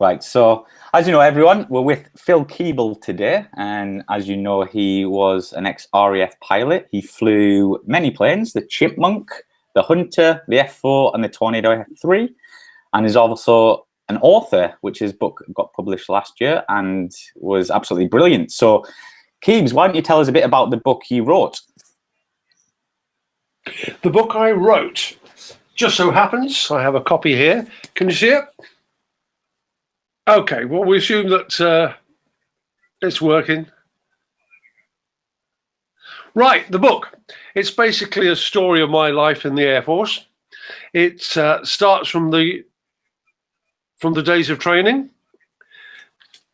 Right, so as you know, everyone, we're with Phil Keeble today, and as you know, he was an ex-RAF pilot. He flew many planes, the Chipmunk, the Hunter, the F4, and the Tornado F3, and is also an author, which his book got published last year and was absolutely brilliant. So, Keebs, why don't you tell us a bit about the book you wrote? The book I wrote, just so happens, I have a copy here. Can you see it? Okay, well, we assume that it's working. Right, the book. It's basically a story of my life in the Air Force. It starts from the days of training,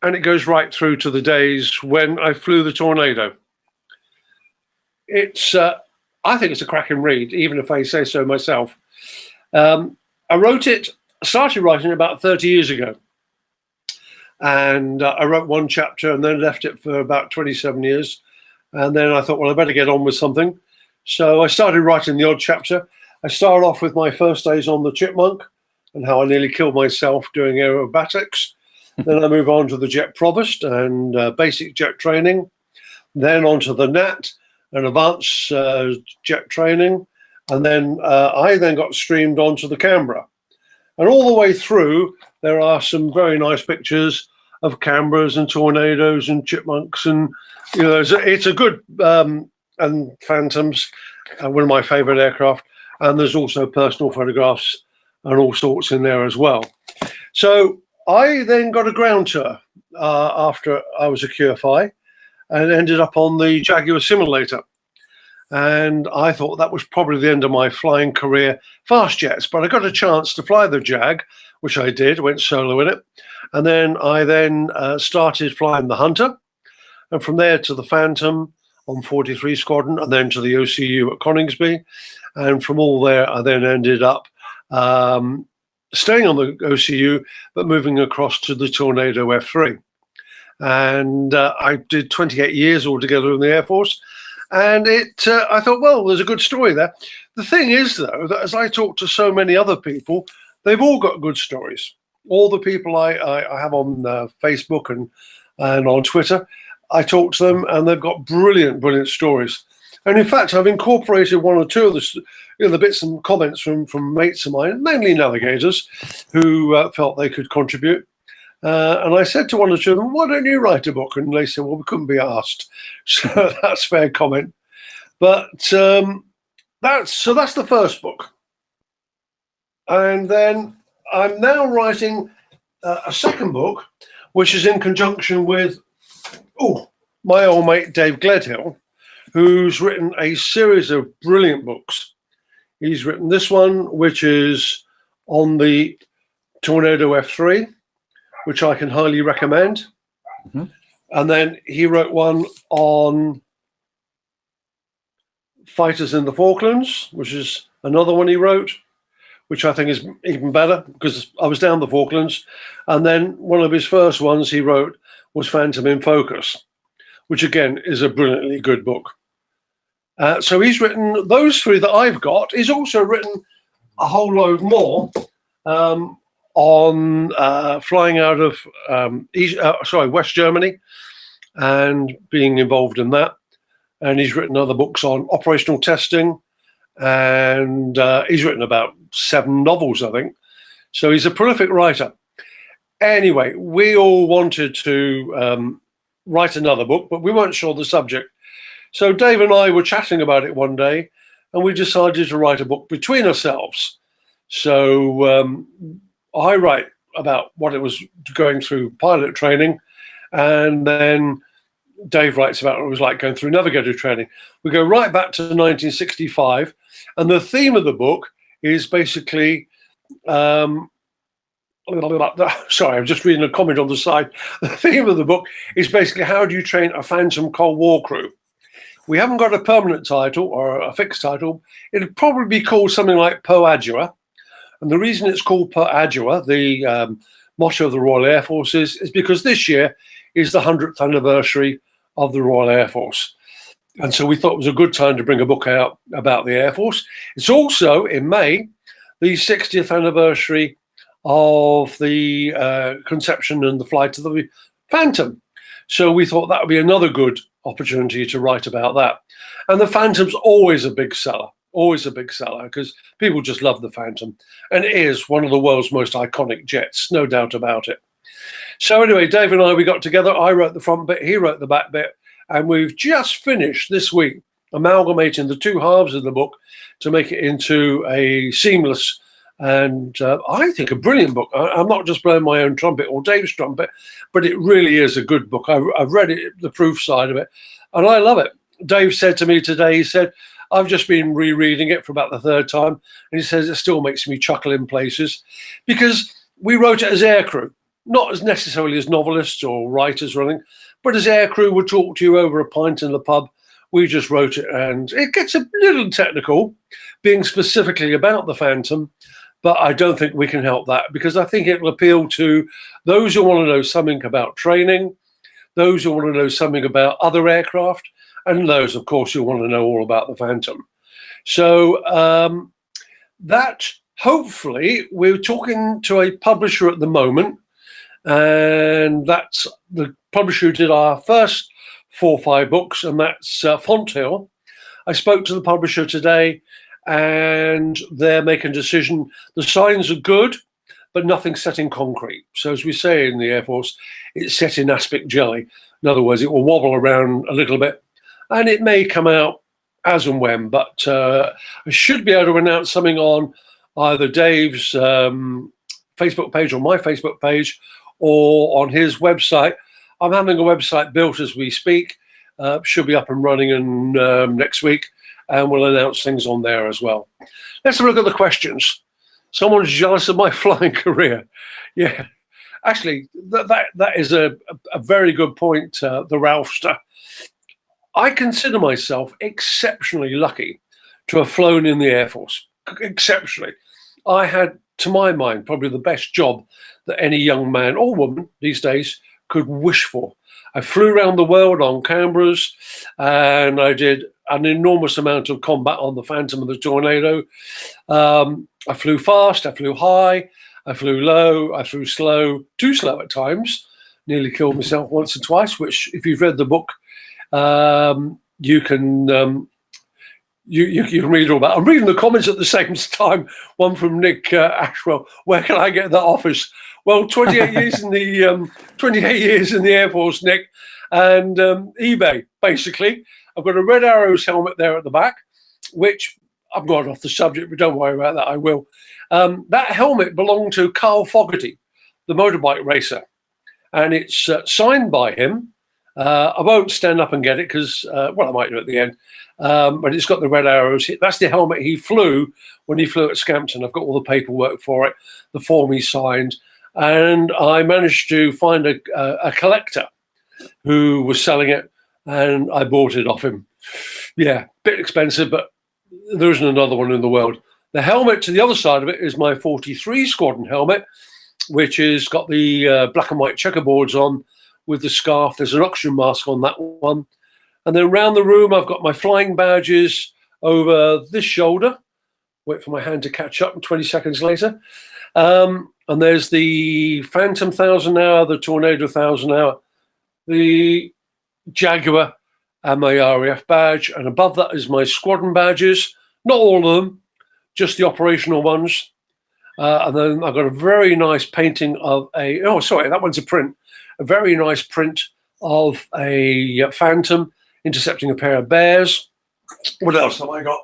and it goes right through to the days when I flew the Tornado. It's, I think it's a cracking read, even if I say so myself. I started writing it about 30 years ago. And I wrote one chapter and then left it for about 27 years. And then I thought, well, I better get on with something. So I started writing the odd chapter. I started off with my first days on the Chipmunk and how I nearly killed myself doing aerobatics. Then I move on to the Jet Provost and basic jet training. Then on to the NAT and advanced jet training. And then I then got streamed onto the Canberra. And all the way through, there are some very nice pictures of Canberras and Tornadoes and Chipmunks, and you know, it's a good and Phantoms, one of my favourite aircraft. And there's also personal photographs and all sorts in there as well. So I then got a ground tour after I was a QFI, and ended up on the Jaguar simulator. And I thought that was probably the end of my flying career, fast jets. But I got a chance to fly the Jag, which I did, went solo in it. And then I started flying the Hunter. And from there to the Phantom on 43 Squadron, and then to the OCU at Coningsby. And from all there, I then ended up staying on the OCU, but moving across to the Tornado F3. And I did 28 years altogether in the Air Force. And I thought, well, there's a good story there. The thing is, though, that as I talk to so many other people, they've all got good stories. All the people I have on Facebook and on Twitter, I talk to them, and they've got brilliant, brilliant stories. And in fact, I've incorporated one or two of the bits and comments from mates of mine, mainly navigators, who felt they could contribute. And I said to one or two of them, why don't you write a book? And they said, well, we couldn't be asked. So that's fair comment. But that's the first book. And then I'm now writing a second book, which is in conjunction with my old mate, Dave Gledhill, who's written a series of brilliant books. He's written this one, which is on the Tornado F3, which I can highly recommend. Mm-hmm. And then he wrote one on fighters in the Falklands, which is another one he wrote, which I think is even better because I was down the Falklands. And then one of his first ones he wrote was Phantom in Focus, which again is a brilliantly good book. So he's written those three that I've got. He's also written a whole load more on flying out of West Germany and being involved in that. And he's written other books on operational testing, and he's written about 7 novels, I think. So he's a prolific writer. Anyway, we all wanted to write another book, but we weren't sure the subject. So Dave and I were chatting about it one day, and we decided to write a book between ourselves. So I write about what it was going through pilot training, and then Dave writes about what it was like going through navigator training. We go right back to 1965, and the theme of the book is basically, sorry, I'm just reading a comment on the side. The theme of the book is basically how do you train a Phantom Cold War crew? We haven't got a permanent title or a fixed title. It'd probably be called something like Per Adua. And the reason it's called Per Adua, the motto of the Royal Air Force, is because this year is the 100th anniversary of the Royal Air Force. And so we thought it was a good time to bring a book out about the Air Force. It's also, in May, the 60th anniversary of the conception and the flight of the Phantom. So we thought that would be another good opportunity to write about that. And the Phantom's always a big seller, because people just love the Phantom. And it is one of the world's most iconic jets, no doubt about it. So anyway, Dave and I, we got together. I wrote the front bit, he wrote the back bit. And we've just finished this week amalgamating the two halves of the book to make it into a seamless and I think a brilliant book. I'm not just blowing my own trumpet or Dave's trumpet, but it really is a good book. I've read it, the proof side of it, and I love it. Dave said to me today, he said, I've just been rereading it for about the third time, and he says it still makes me chuckle in places because we wrote it as aircrew, not as necessarily as novelists or writers or anything, but as aircrew would talk to you over a pint in the pub. We just wrote it, and it gets a little technical, being specifically about the Phantom, but I don't think we can help that because I think it will appeal to those who want to know something about training, those who want to know something about other aircraft, and those, of course, who want to know all about the Phantom. So that, hopefully, we're talking to a publisher at the moment, and that's the publisher who did our first 4 or 5 books, and that's Fonthill. I spoke to the publisher today, and they're making a decision. The signs are good, but nothing's set in concrete. So as we say in the Air Force, it's set in aspic jelly. In other words, it will wobble around a little bit, and it may come out as and when, but I should be able to announce something on either Dave's Facebook page or my Facebook page or on his website. I'm having a website built as we speak. Should be up and running in, next week, and we'll announce things on there as well. Let's have a look at the questions. Someone's jealous of my flying career. Yeah, actually, that is a very good point, the Ralphster. I consider myself exceptionally lucky to have flown in the Air Force. Exceptionally. I had, to my mind, probably the best job that any young man or woman these days could wish for. I flew around the world on Canberras, and I did an enormous amount of combat on the Phantom and the Tornado. I flew fast, I flew high, I flew low, I flew slow, too slow at times. Nearly killed myself once or twice, which, if you've read the book, you can read all about. I'm reading the comments at the same time. One from Nick Ashwell. Where can I get that office? Well, 28 years in the 28 years in the Air Force, Nick, and eBay. Basically, I've got a Red Arrows helmet there at the back, which I've gone off the subject, but don't worry about that. I will. That helmet belonged to Carl Fogarty, the motorbike racer, and it's signed by him. I won't stand up and get it because, well, I might do at the end. But it's got the red arrows. That's the helmet he flew when he flew at Scampton. I've got all the paperwork for it, the form he signed. And I managed to find a collector who was selling it, and I bought it off him. Yeah, bit expensive, but there isn't another one in the world. The helmet to the other side of it is my 43 Squadron helmet, which has got the black and white checkerboards on with the scarf. There's an oxygen mask on that one. And then around the room, I've got my flying badges over this shoulder. Wait for my hand to catch up 20 seconds later. And there's the Phantom 1000 hour, the Tornado 1000 hour, the Jaguar, and my RAF badge. And above that is my squadron badges. Not all of them, just the operational ones. And then I've got a very nice painting of a, oh, sorry, that one's a print. A very nice print of a Phantom intercepting a pair of bears. What else have I got?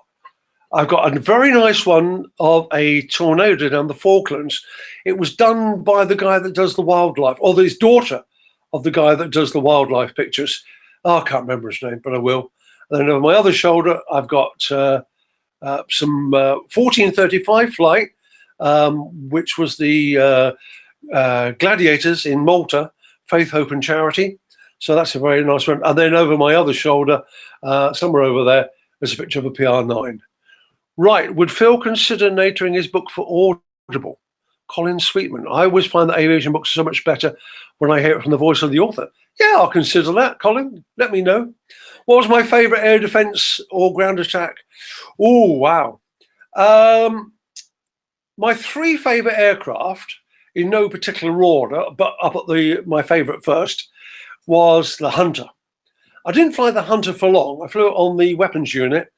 I've got a very nice one of a tornado down the Falklands. It was done by the guy that does the wildlife, or his daughter of the guy that does the wildlife pictures. Oh, I can't remember his name, but I will. And then over my other shoulder, I've got some 1435 flight, which was the Gladiators in Malta, Faith, Hope and Charity. So that's a very nice one. And then over my other shoulder, somewhere over there, there's a picture of a PR9. Right, would Phil consider narrating his book for Audible? Colin Sweetman. I always find that aviation books are so much better when I hear it from the voice of the author. Yeah, I'll consider that, Colin. Let me know. What was my favourite air defence or ground attack? Oh, wow. My 3 favourite aircraft in no particular order, but up at my favourite first was the Hunter. I didn't fly the Hunter for long. I flew it on the weapons unit,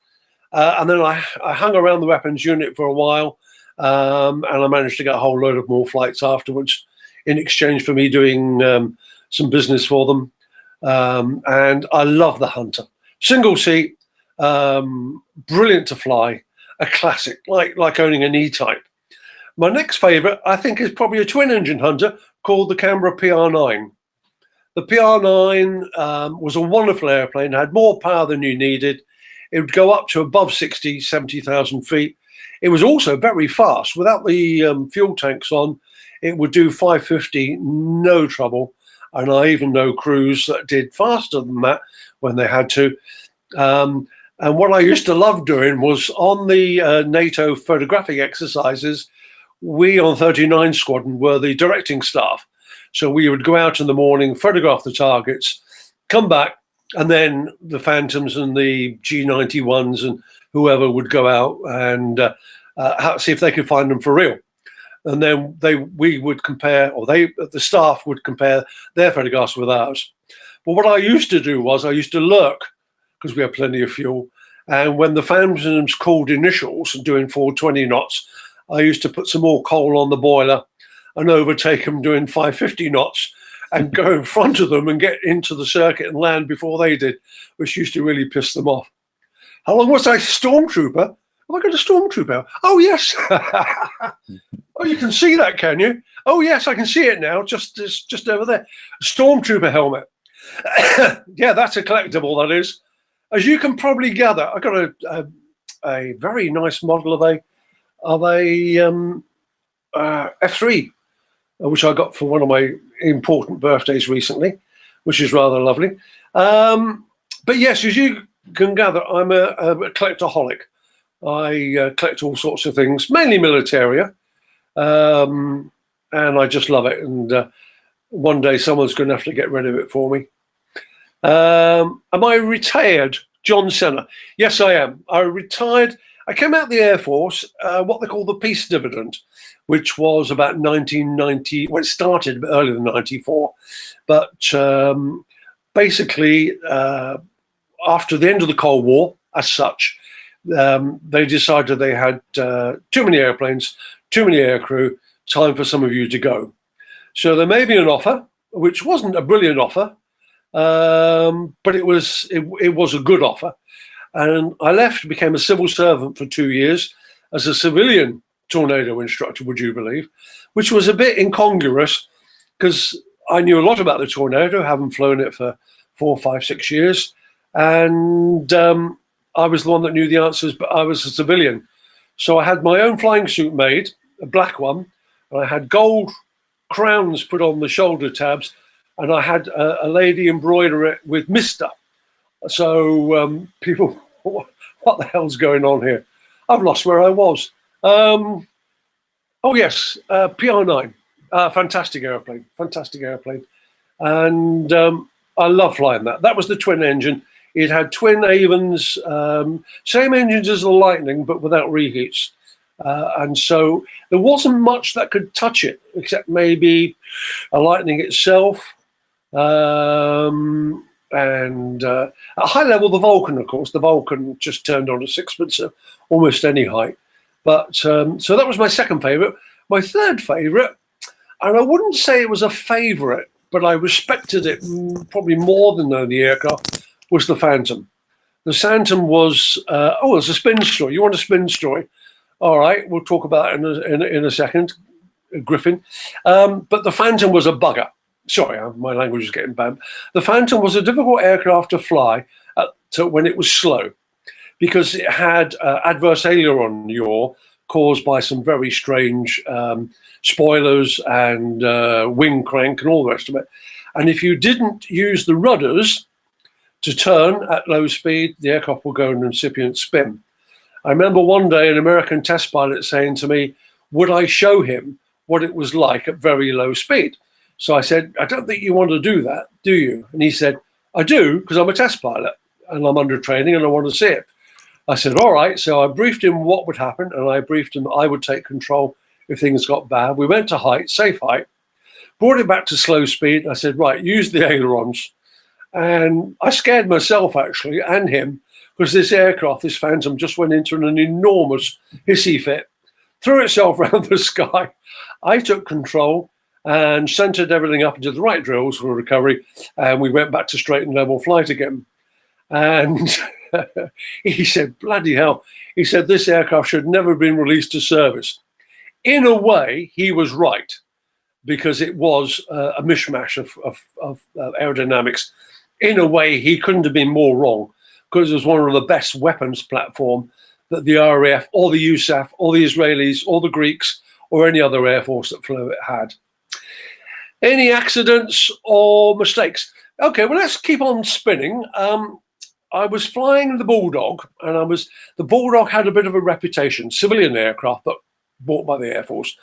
and then I hung around the weapons unit for a while, and I managed to get a whole load of more flights afterwards in exchange for me doing some business for them. And I love the Hunter. Single seat, brilliant to fly, a classic, like owning an E-type. My next favourite, I think, is probably a twin-engine Hunter called the Canberra PR9. The PR9 was a wonderful airplane, had more power than you needed. It would go up to above 60, 70,000 feet. It was also very fast. Without the fuel tanks on, it would do 550, no trouble. And I even know crews that did faster than that when they had to. And what I used to love doing was on the NATO photographic exercises, we on 39 Squadron were the directing staff. So we would go out in the morning, photograph the targets, come back, and then the Phantoms and the G91s and whoever would go out and see if they could find them for real. And then we would compare, or the staff would compare their photographs with ours. But what I used to do was I used to lurk, because we had plenty of fuel. And when the Phantoms called initials and doing 420 knots, I used to put some more coal on the boiler and overtake them doing 550 knots and go in front of them and get into the circuit and land before they did, which used to really piss them off. How long was I stormtrooper? Have I got a stormtrooper? Oh, yes. Oh, you can see that, can you? Oh, yes, I can see it now, just over there. Stormtrooper helmet. Yeah, that's a collectible, that is. As you can probably gather, I got a very nice model of a F3, which I got for one of my important birthdays recently, which is rather lovely. But yes, as you can gather, I'm a collectaholic. I collect all sorts of things, mainly militaria, and I just love it. And one day someone's going to have to get rid of it for me. Am I retired? John Senna. Yes, I am. I retired. I came out of the Air Force, what they call the Peace Dividend, which was about 1990. Well, it started a bit earlier than 94. But basically, after the end of the Cold War, as such, they decided they had too many airplanes, too many aircrew, time for some of you to go. So they made me an offer, which wasn't a brilliant offer, but it was a good offer. And I left, became a civil servant for 2 years as a civilian tornado instructor, would you believe, which was a bit incongruous because I knew a lot about the tornado, having flown it for 4, 5, 6 years. And I was the one that knew the answers, but I was a civilian. So I had my own flying suit made, a black one, and I had gold crowns put on the shoulder tabs, and I had a lady embroider it with Mr. So people, what the hell's going on here? I've lost where I was. Oh yes, PR9, fantastic airplane. And I love flying that. That was the twin engine. It had twin Avons, same engines as the Lightning, but without reheats. And so there wasn't much that could touch it, except maybe a Lightning itself. And at high level, the Vulcan, of course. The Vulcan just turned on a sixpence at almost any height. But so that was my second favourite. My third favourite, and I wouldn't say it was a favourite, but I respected it probably more than the aircraft, was the Phantom. The Phantom was, it's a spin story. You want a spin story? All right, we'll talk about it in a second, Griffin. But the Phantom was a bugger. Sorry, my language is getting bad. The Phantom was a difficult aircraft to fly when it was slow, because it had adverse aileron yaw caused by some very strange spoilers and wing crank and all the rest of it. And if you didn't use the rudders to turn at low speed, the aircraft will go in an incipient spin. I remember one day an American test pilot saying to me, would I show him what it was like at very low speed? So I said, I don't think you want to do that, do you? And he said, I do, because I'm a test pilot and I'm under training and I want to see it. I said, all right. So I briefed him what would happen, and I briefed him I would take control if things got bad. We went to height, safe height, brought it back to slow speed. I said, right, use the ailerons. And I scared myself, actually, and him, because this aircraft, this Phantom, just went into an enormous hissy fit, threw itself around the sky. I took control and centered everything up into the right drills for recovery, and we went back to straight and level flight again. And he said, bloody hell, he said, this aircraft should never have been released to service. In a way, he was right, because it was a mishmash of aerodynamics. In a way, he couldn't have been more wrong, because it was one of the best weapons platform that the RAF or the USAF or the Israelis or the Greeks or any other air force that flew it had. Any accidents or mistakes? Okay, well, let's keep on spinning. I was flying the Bulldog, and the Bulldog had a bit of a reputation, civilian aircraft, but bought by the Air Force.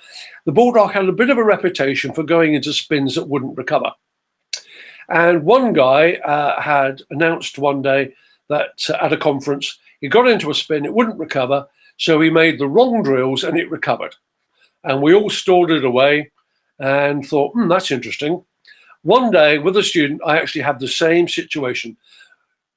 The Bulldog had a bit of a reputation for going into spins that wouldn't recover. And one guy had announced one day that at a conference, he got into a spin, it wouldn't recover, so he made the wrong drills and it recovered. And we all stored it away and thought, that's interesting. One day with a student, I actually had the same situation.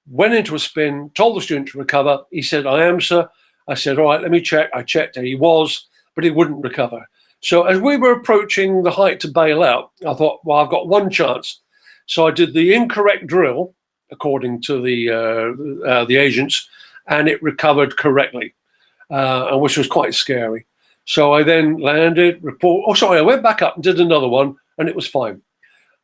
Went into a spin, told the student to recover. He said, I am, sir. I said, all right, let me check. I checked, he was, but it wouldn't recover. So as we were approaching the height to bail out, I thought, well, I've got one chance. So I did the incorrect drill, according to the agents, and it recovered correctly, which was quite scary. So I then landed, I went back up and did another one, and it was fine.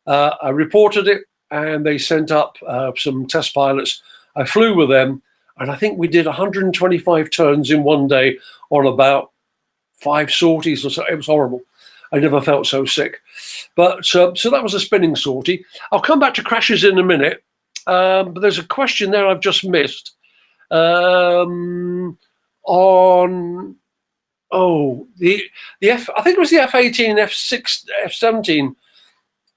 I reported it, and they sent up some test pilots. I flew with them, and I think we did 125 turns in one day on about 5 sorties or so. It was horrible. I never felt so sick. But so that was a spinning sortie. I'll come back to crashes in a minute, but there's a question there I've just missed on I think it was the F-18, F-6, F-17.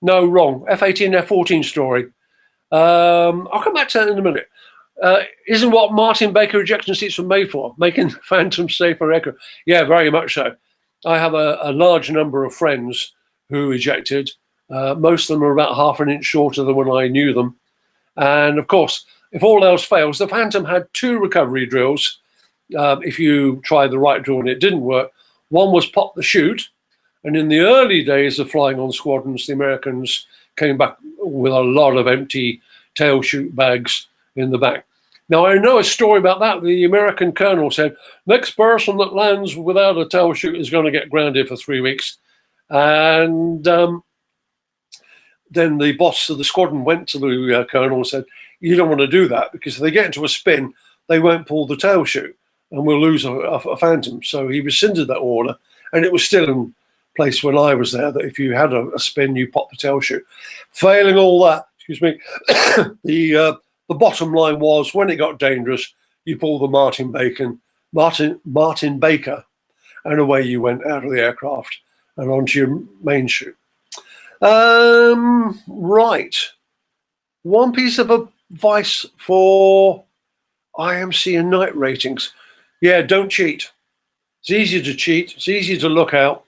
No, wrong. F-18, F-14 story. I'll come back to that in a minute. Isn't what Martin Baker ejection seats were made for, making Phantom safer aircraft? Yeah, very much so. I have a large number of friends who ejected. Most of them are about half an inch shorter than when I knew them. And of course, if all else fails, the Phantom had 2 recovery drills. If you tried the right drill and it didn't work, one was pop the chute. And in the early days of flying on squadrons, the Americans came back with a lot of empty tail chute bags in the back. Now, I know a story about that. The American colonel said, next person that lands without a tail chute is going to get grounded for 3 weeks. And then the boss of the squadron went to the colonel and said, you don't want to do that, because if they get into a spin, they won't pull the tail chute and we'll lose a Phantom. So he rescinded that order, and it was still in place when I was there, that if you had a spin, you pop the tail chute. Failing all that, excuse me, the bottom line was, when it got dangerous, you pull the Martin Baker, and away you went out of the aircraft and onto your main chute. Right. One piece of advice for IMC and night ratings. Yeah, don't cheat. It's easy to cheat. It's easy to look out.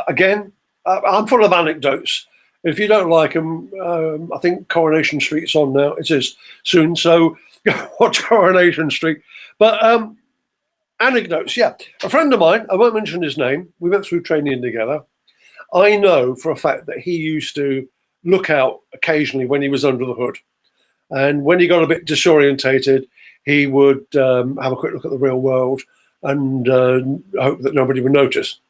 Again, I'm full of anecdotes. If you don't like them, I think Coronation Street's on now. It is soon, so watch Coronation Street. But anecdotes, yeah. A friend of mine, I won't mention his name, we went through training together. I know for a fact that he used to look out occasionally when he was under the hood. And when he got a bit disorientated, he would have a quick look at the real world and hope that nobody would notice.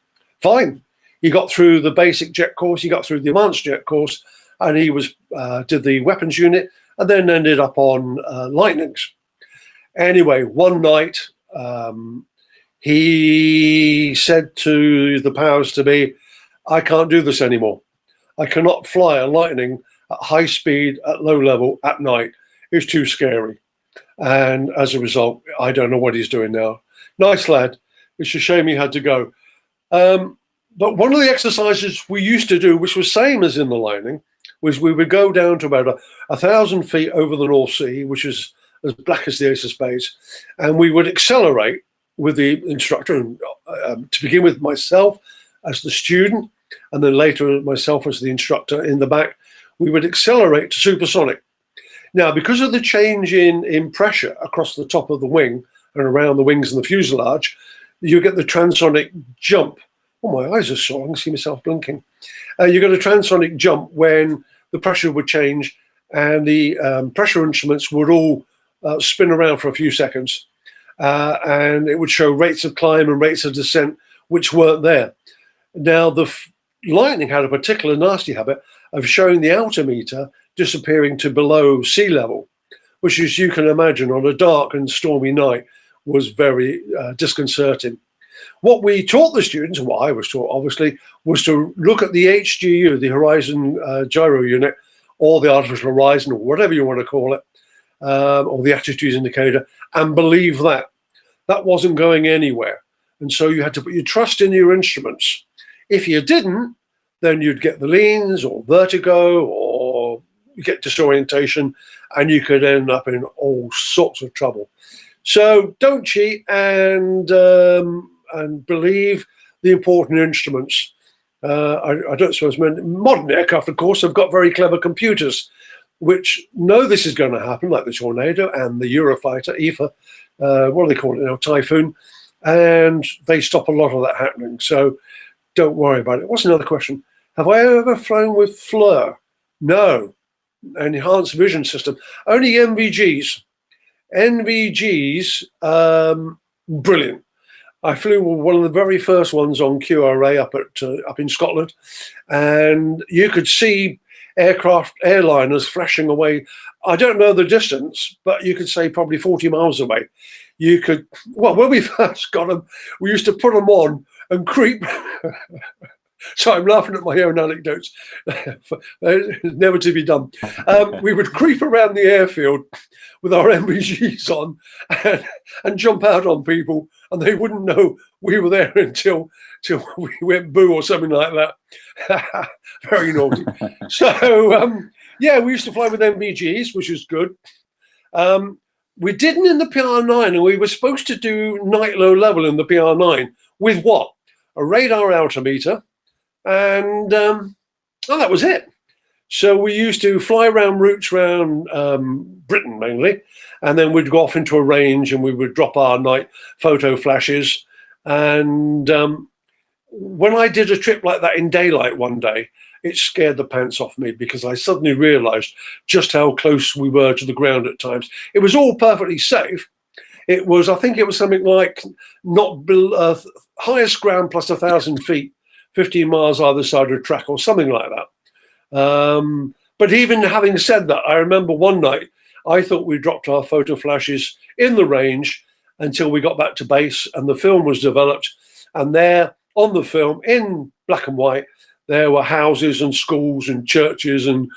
Fine. He got through the basic jet course, he got through the advanced jet course, and he was did the weapons unit, and then ended up on Lightnings. Anyway, one night, he said to the powers to be, I can't do this anymore. I cannot fly a Lightning at high speed, at low level, at night. It's too scary. And as a result, I don't know what he's doing now. Nice lad. It's a shame he had to go. But one of the exercises we used to do, which was same as in the Lightning, was we would go down to about 1,000 feet over the North Sea, which is as black as the Ace of Spades, and we would accelerate with the instructor, and to begin with myself as the student, and then later myself as the instructor in the back, we would accelerate to supersonic. Now, because of the change in pressure across the top of the wing and around the wings and the fuselage, you get the transonic jump. Oh, my eyes are sore. I can see myself blinking. You get a transonic jump when the pressure would change, and the pressure instruments would all spin around for a few seconds, and it would show rates of climb and rates of descent which weren't there. Now, the Lightning had a particular nasty habit of showing the altimeter disappearing to below sea level, which, as you can imagine, on a dark and stormy night was very disconcerting. What we taught the students, and what I was taught obviously, was to look at the HGU, the Horizon Gyro Unit, or the Artificial Horizon, or whatever you want to call it, or the attitudes indicator, and believe that. That wasn't going anywhere. And so you had to put your trust in your instruments. If you didn't, then you'd get the leans or vertigo, or you get disorientation, and you could end up in all sorts of trouble. So don't cheat, and believe the important instruments. I don't suppose modern aircraft, of course, have got very clever computers which know this is going to happen, like the Tornado and the Eurofighter, EFA, what do they call it now, Typhoon, and they stop a lot of that happening. So don't worry about it. What's another question? Have I ever flown with FLIR? No. Enhanced Vision System. Only NVGs. NVGs, brilliant. I flew one of the very first ones on QRA up in Scotland, and you could see airliners flashing away. I don't know the distance, but you could say probably 40 miles away. You could, well, when we first got them, we used to put them on and creep. So I'm laughing at my own anecdotes. Never to be done. We would creep around the airfield with our NVGs on and jump out on people, and they wouldn't know we were there until we went boo or something like that. Very naughty. So, yeah, we used to fly with NVGs, which was good. We didn't in the PR9, and we were supposed to do night low level in the PR9 with what? A radar altimeter. And that was it. So we used to fly around routes around Britain mainly, and then we'd go off into a range and we would drop our night photo flashes. And when I did a trip like that in daylight one day, it scared the pants off me, because I suddenly realized just how close we were to the ground at times. It was all perfectly safe. It was, I think it was something like not below, highest ground plus 1,000 feet. 15 miles either side of the track or something like that. But even having said that, I remember one night, I thought we dropped our photo flashes in the range until we got back to base and the film was developed. And there on the film in black and white, there were houses and schools and churches and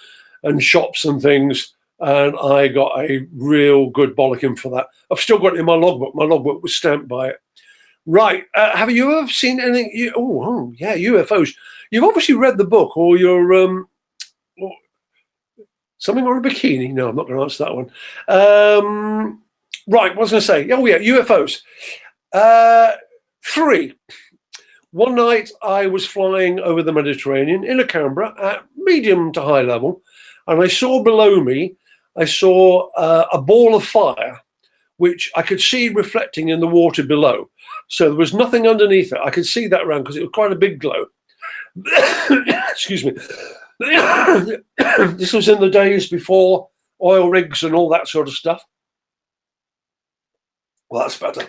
shops and things. And I got a real good bollocking for that. I've still got it in my logbook. My logbook was stamped by it. Right. Have you ever seen anything? Yeah, UFOs. You've obviously read the book, or you're something on a bikini. No, I'm not going to answer that one. Right. What was I going to say? Oh, yeah, UFOs. 3. One night I was flying over the Mediterranean in a Canberra at medium to high level, and I saw below me, I saw a ball of fire, which I could see reflecting in the water below. So there was nothing underneath it. I could see that around because it was quite a big glow. Excuse me. This was in the days before oil rigs and all that sort of stuff. Well, that's better.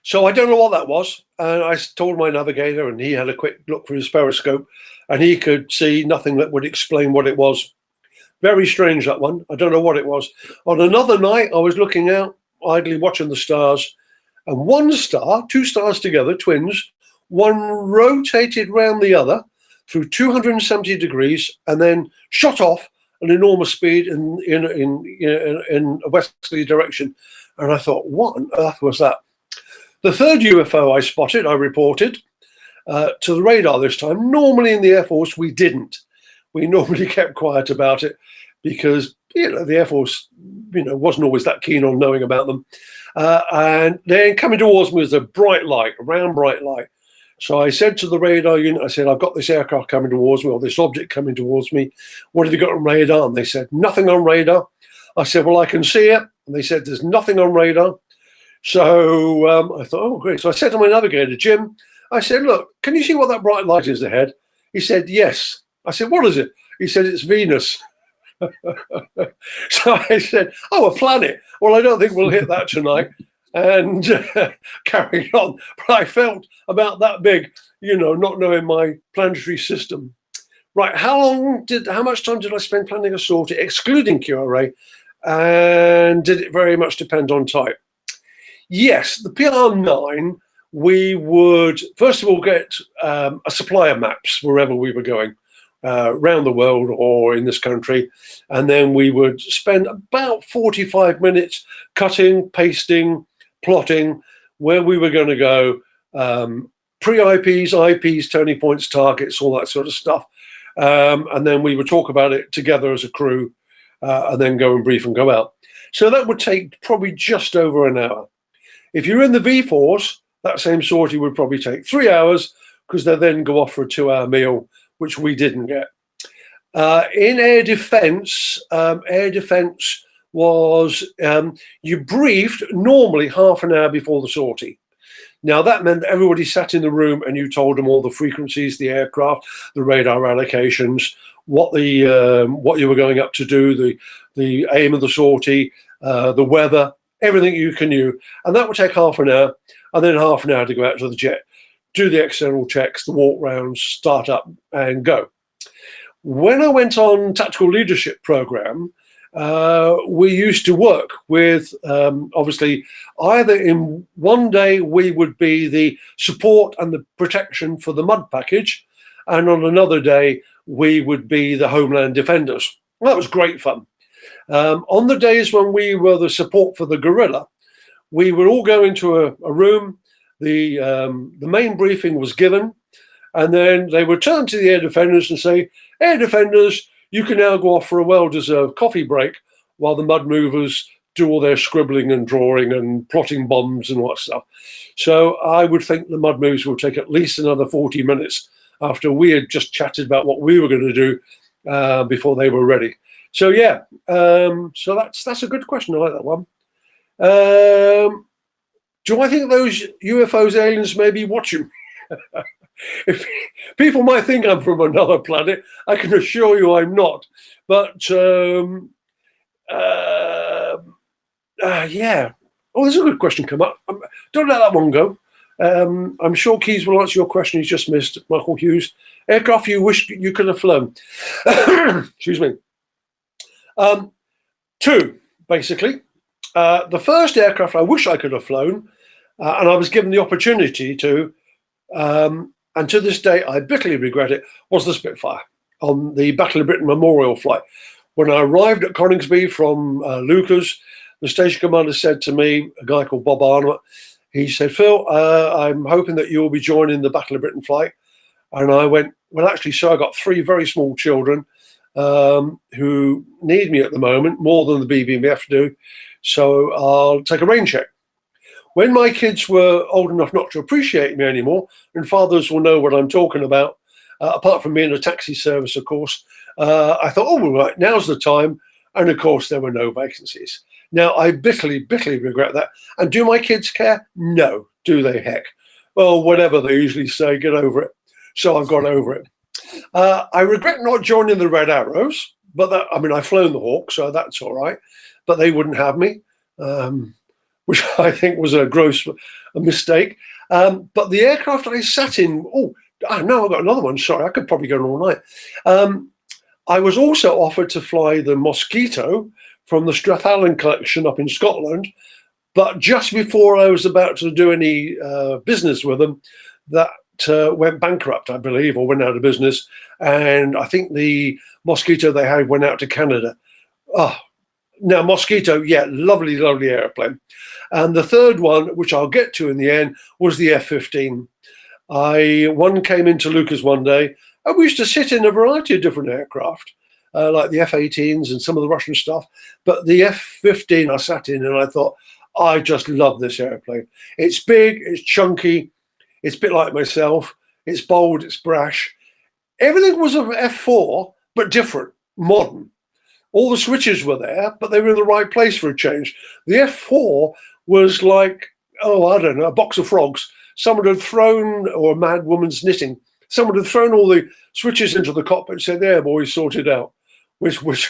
So I don't know what that was. And I told my navigator, and he had a quick look through his periscope, and he could see nothing that would explain what it was. Very strange, that one. I don't know what it was. On another night, I was looking out, idly watching the stars, and one star, 2 stars together, twins, one rotated round the other through 270 degrees and then shot off at an enormous speed in a westerly direction. And I thought, what on earth was that? The third UFO I spotted, I reported to the radar this time. Normally in the Air Force, we didn't. We normally kept quiet about it because, the Air Force wasn't always that keen on knowing about them. And then coming towards me was a bright light, a round bright light. So I said to the radar unit, I said, I've got this aircraft coming towards me, or this object coming towards me. What have you got on radar? And they said, nothing on radar. I said, well, I can see it. And they said, there's nothing on radar. So I thought, oh, great. So I said to my navigator, Jim, I said, look, can you see what that bright light is ahead? He said, yes. I said, what is it? He said, it's Venus. So I said, oh, a planet. Well, I don't think we'll hit that tonight. And carried on. But I felt about that big, not knowing my planetary system. Right, how much time did I spend planning a sortie, excluding QRA? And did it very much depend on type? Yes, the PR9, we would, first of all, get a supply of maps wherever we were going, around the world or in this country. And then we would spend about 45 minutes cutting, pasting, plotting where we were going to go, pre-IPs, IPs, turning points, targets, all that sort of stuff. And then we would talk about it together as a crew, and then go and brief and go out. So that would take probably just over an hour. If you're in the V-Force, that same sortie would probably take 3 hours, because they then go off for a 2-hour meal, which we didn't get. In air defense was you briefed normally half an hour before the sortie. Now that meant that everybody sat in the room and you told them all the frequencies, the aircraft, the radar allocations, what you were going up to do, the aim of the sortie, the weather, everything you can do. And that would take half an hour, and then half an hour to go out to the jet, do the external checks, the walk rounds, start up and go. When I went on tactical leadership program, we used to work with, obviously, either in one day we would be the support and the protection for the mud package, and on another day we would be the homeland defenders. Well, that was great fun. On the days when we were the support for the guerrilla, we would all go into a room, the main briefing was given, and then they would turn to the air defenders and say, air defenders, you can now go off for a well-deserved coffee break while the mud movers do all their scribbling and drawing and plotting bombs and what stuff. So I would think the mud movers will take at least another 40 minutes after we had just chatted about what we were going to do before they were ready. So yeah, so that's a good question. I like that one. Do I think those UFOs, aliens may be watching? If people might think I'm from another planet, I can assure you I'm not. But yeah. Oh, there's a good question come up. Don't let that one go. I'm sure Keys will answer your question he's just missed, Michael Hughes. Aircraft you wish you could have flown. Excuse me. Two, basically. The first aircraft I wish I could have flown, and I was given the opportunity to, and to this day I bitterly regret it, was the Spitfire on the Battle of Britain Memorial flight. When I arrived at Coningsby from Lucas, the station commander said to me, a guy called Bob Arnott, he said, Phil, I'm hoping that you'll be joining the Battle of Britain flight. And I went, well, actually, so I got 3 very small children who need me at the moment, more than the BBMF do. So I'll take a rain check. When my kids were old enough not to appreciate me anymore, and fathers will know what I'm talking about, apart from being a taxi service, of course, I thought, oh, right, now's the time. And of course, there were no vacancies. Now, I bitterly, bitterly regret that. And do my kids care? No. Do they heck? Well, whatever they usually say, get over it. So I've got over it. I regret not joining the Red Arrows, but that, I mean, I've flown the Hawk, so that's all right. But they wouldn't have me, which I think was a gross mistake. But the aircraft I sat in, no, I've got another one. Sorry, I could probably go on all night. I was also offered to fly the Mosquito from the Strathallan collection up in Scotland, but just before I was about to do any business with them, that went bankrupt, I believe, or went out of business. And I think the Mosquito they had went out to Canada. Now, Mosquito, yeah, lovely, lovely airplane. And the third one, which I'll get to in the end, was the F-15. One came into Lucas one day, and we used to sit in a variety of different aircraft. like the F-18s and some of the Russian stuff. But the F-15 I sat in and I thought, I just love this airplane. It's big, it's chunky, it's a bit like myself. It's bold, it's brash. Everything was of F4, but different, modern. All the switches were there, but they were in the right place for a change. The F4 was like, I don't know, a box of frogs. Someone had thrown, or a mad woman's knitting, someone had thrown all the switches into the cockpit and said, there, boys, sort it out, which was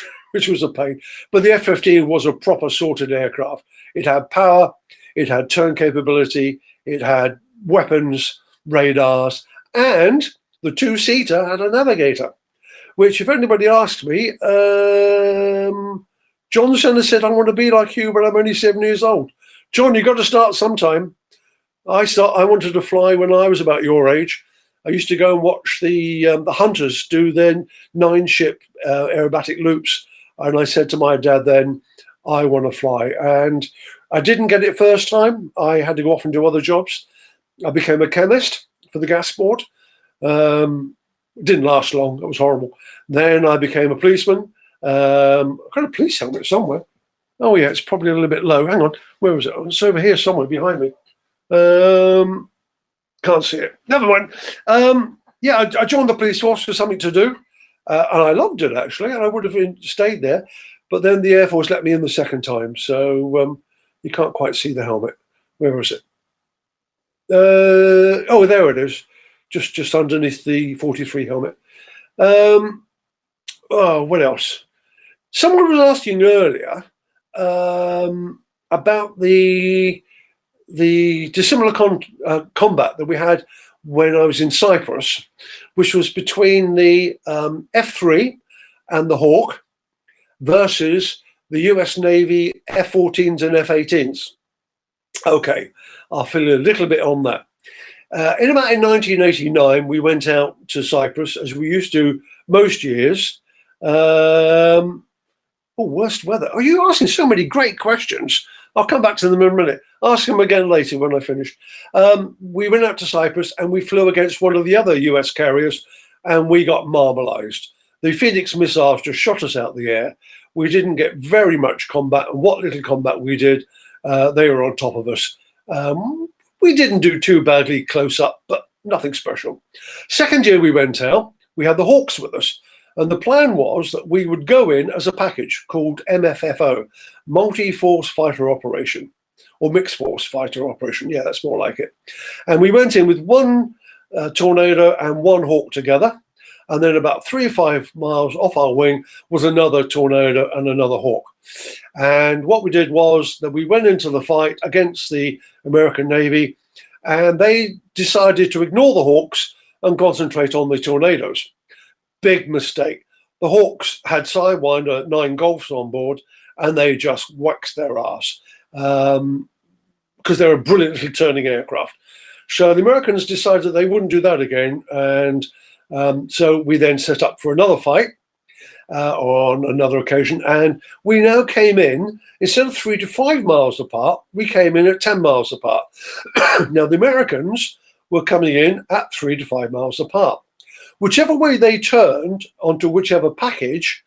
a pain. But the F-15 was a proper sorted aircraft. It had power, it had turn capability, it had weapons, radars, and the two-seater had a navigator, which, if anybody asks me, Johnson has said, I want to be like you, but I'm only 7 years old. John, you've got to start sometime. I wanted to fly when I was about your age. I used to go and watch the hunters do their 9-ship aerobatic loops. And I said to my dad then, I want to fly. And I didn't get it first time. I had to go off and do other jobs. I became a chemist for the gas board. It didn't last long. It was horrible. Then I became a policeman. I've got a police helmet somewhere. Oh, yeah, it's probably a little bit low. Hang on. Where was it? It's over here somewhere behind me. Can't see it. Never mind. I joined the police force for something to do. And I loved it, actually. And I would have stayed there. But then the Air Force let me in the second time. So you can't quite see the helmet. Where is it? Oh, there it is. Just underneath the 43 helmet. What else? Someone was asking earlier about the dissimilar combat that we had when I was in Cyprus, which was between the F-3 and the Hawk versus the US Navy F-14s and F-18s. Okay, I'll fill in a little bit on that. In 1989, we went out to Cyprus, as we used to most years. Worst weather. Oh, you're asking so many great questions. I'll come back to them in a minute. Ask them again later when I finish. We went out to Cyprus and we flew against one of the other US carriers and we got marbleized. The Phoenix missiles just shot us out the air. We didn't get very much combat, and what little combat we did, they were on top of us. We didn't do too badly close up, but nothing special. Second year we went out, we had the Hawks with us. And the plan was that we would go in as a package called MFFO, Multi-Force Fighter Operation, or Mixed Force Fighter Operation. Yeah, that's more like it. And we went in with one Tornado and one Hawk together. And then about 3 or 5 miles off our wing was another Tornado and another Hawk. And what we did was that we went into the fight against the American Navy, and they decided to ignore the Hawks and concentrate on the Tornadoes. Big mistake. The Hawks had Sidewinder 9 Golfs on board, and they just waxed their ass because they're a brilliantly turning aircraft. So the Americans decided they wouldn't do that again, and so we then set up for another fight on another occasion, and we now came in, instead of 3 to 5 miles apart, we came in at 10 miles apart. Now the Americans were coming in at 3 to 5 miles apart. Whichever way they turned onto whichever package,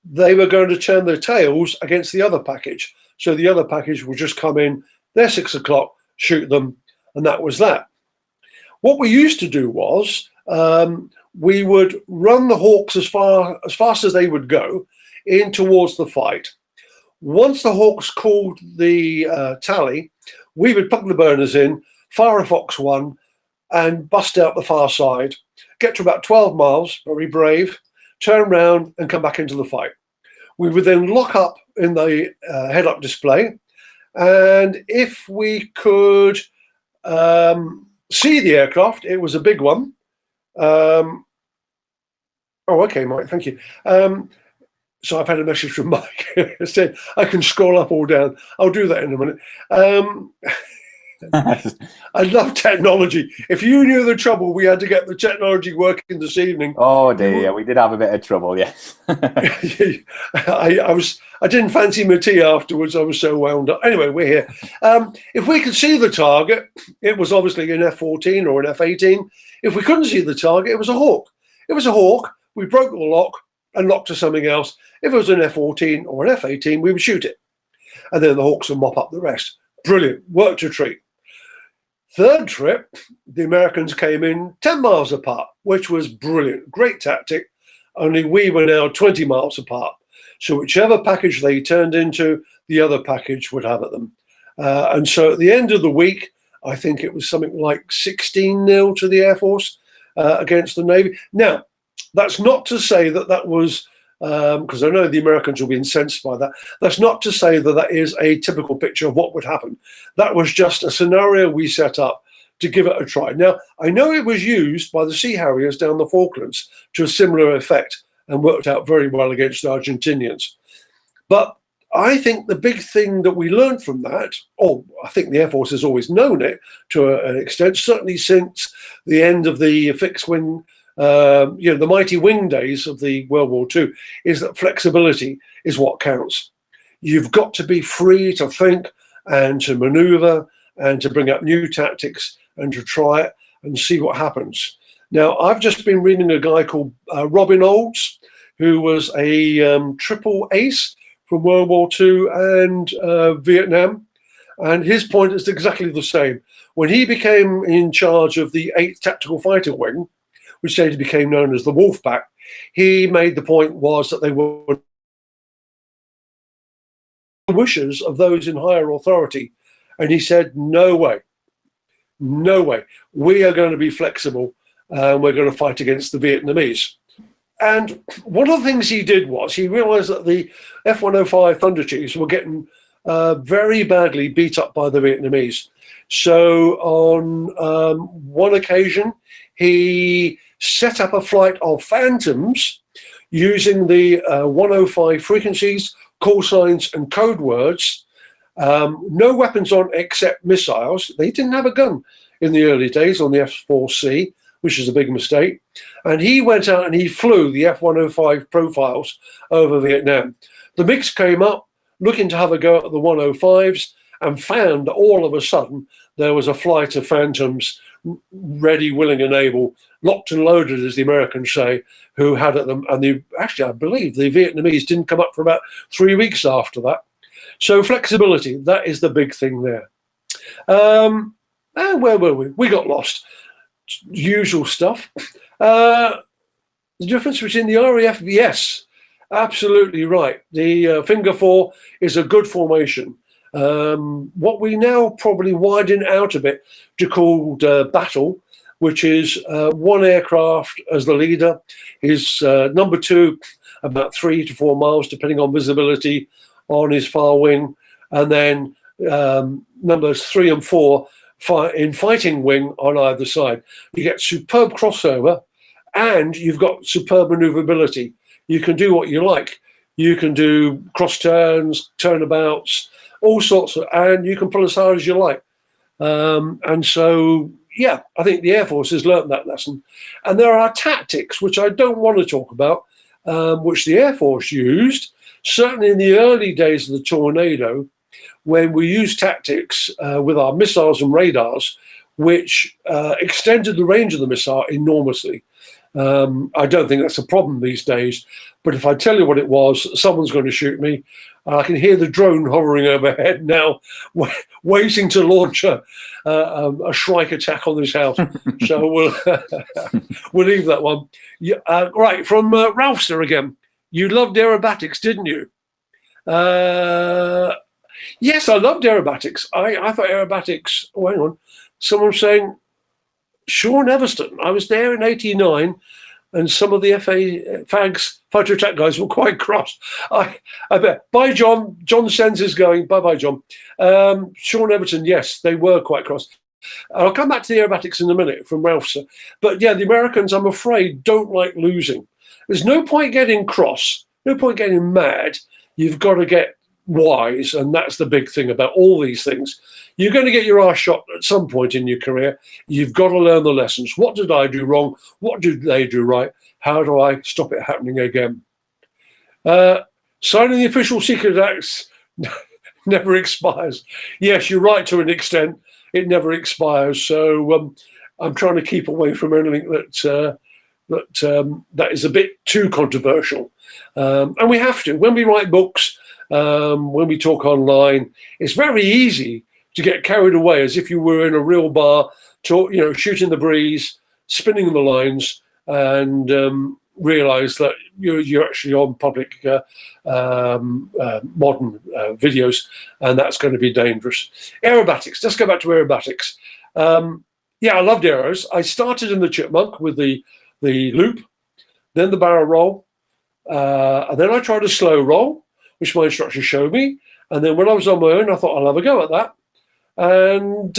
they were going to turn their tails against the other package. So the other package would just come in, they're 6 o'clock, shoot them, and that was that. What we used to do was we would run the Hawks as fast as they would go in towards the fight. Once the Hawks called the tally, we would plug the burners in, fire a Fox 1, and bust out the far side, get to about 12 miles, very brave, turn around and come back into the fight. We would then lock up in the head-up display, and if we could see the aircraft, it was a big one. Okay, Mike, thank you. So I've had a message from Mike. It said I can scroll up or down. I'll do that in a minute. I love technology. If you knew the trouble we had to get the technology working this evening. Oh dear, we did have a bit of trouble, yes. I didn't fancy my tea afterwards. I was so wound up. Anyway, we're here. If we could see the target, it was obviously an F-14 or an F-18. If we couldn't see the target, it was a Hawk. It was a Hawk. We broke the lock and lock to something else. If it was an F-14 or an F-18, we would shoot it. And then the Hawks would mop up the rest. Brilliant, worked a treat. Third trip, the Americans came in 10 miles apart, which was brilliant, great tactic, only we were now 20 miles apart. So whichever package they turned into, the other package would have at them. And so at the end of the week, I think it was something like 16-0 to the Air Force against the Navy. Now, that's not to say that that was, because I know the Americans will be incensed by that, that's not to say that that is a typical picture of what would happen. That was just a scenario we set up to give it a try. Now, I know it was used by the Sea Harriers down the Falklands to a similar effect and worked out very well against the Argentinians. But I think the big thing that we learned from that, or I think the Air Force has always known it to an extent, certainly since the end of the fixed wing, the mighty wing days of the World War II, is that flexibility is what counts. You've got to be free to think and to maneuver and to bring up new tactics and to try it and see what happens. Now, I've just been reading a guy called Robin Olds, who was a triple ace from World War II and Vietnam. And his point is exactly the same. When he became in charge of the 8th Tactical Fighter Wing, which later became known as the Wolfpack, he made the point was that they were the wishes of those in higher authority. And he said, no way, no way. We are going to be flexible and we're going to fight against the Vietnamese. And one of the things he did was he realized that the F-105 Thunder Chiefs were getting very badly beat up by the Vietnamese. So on one occasion, he set up a flight of Phantoms using the 105 frequencies, call signs, and code words. No weapons on except missiles. They didn't have a gun in the early days on the F-4C, which is a big mistake. And he went out and he flew the F-105 profiles over Vietnam. The MiGs came up looking to have a go at the 105s and found that all of a sudden there was a flight of Phantoms ready, willing, and able, locked and loaded, as the Americans say, who had at them. And actually, I believe the Vietnamese didn't come up for about 3 weeks after that. So flexibility, that is the big thing there. And where were we? We got lost. Usual stuff. The difference between the RAF, yes, absolutely right. The finger four is a good formation. What we now probably widen out a bit to called battle, which is one aircraft as the leader, is number two about 3 to 4 miles, depending on visibility, on his far wing, and then numbers 3 and 4 in fighting wing on either side. You get superb crossover, and you've got superb maneuverability. You can do what you like. You can do cross turns, turnabouts, all sorts of, and you can pull as hard as you like. And so, yeah, I think the Air Force has learned that lesson. And there are tactics, which I don't want to talk about, which the Air Force used, certainly in the early days of the Tornado, when we used tactics with our missiles and radars, which extended the range of the missile enormously. I don't think that's a problem these days, but if I tell you what it was, someone's going to shoot me. I can hear the drone hovering overhead now, waiting to launch a Shrike attack on this house. So we'll leave that one. Yeah, right, from Ralphster again. You loved aerobatics, didn't you? Yes, I loved aerobatics. I thought aerobatics, oh, hang on. Someone was saying, Sean Everston. I was there in '89, and some of the FAGs, fighter attack guys, were quite cross. I bet. Bye, John. John Sens is going. Bye, John. Sean Everton, yes, they were quite cross. I'll come back to the aerobatics in a minute from Ralph's. But yeah, the Americans, I'm afraid, don't like losing. There's no point getting cross, no point getting mad. You've got to get wise, and that's the big thing about all these things. You're going to get your arse shot at some point in your career. You've got to learn the lessons. What did I do wrong? What did they do right? How do I stop it happening again? Signing the official secret acts never expires. Yes, you're right to an extent. It never expires. So I'm trying to keep away from anything that that is a bit too controversial. And we have to. When we write books, when we talk online, it's very easy to get carried away as if you were in a real bar, shooting the breeze, spinning the lines, and realize that you're actually on public modern videos, and that's going to be dangerous. Aerobatics. Let's go back to aerobatics. I loved aeros. I started in the Chipmunk with the loop, then the barrel roll, and then I tried a slow roll, which my instructor showed me. And then when I was on my own, I thought I'll have a go at that, and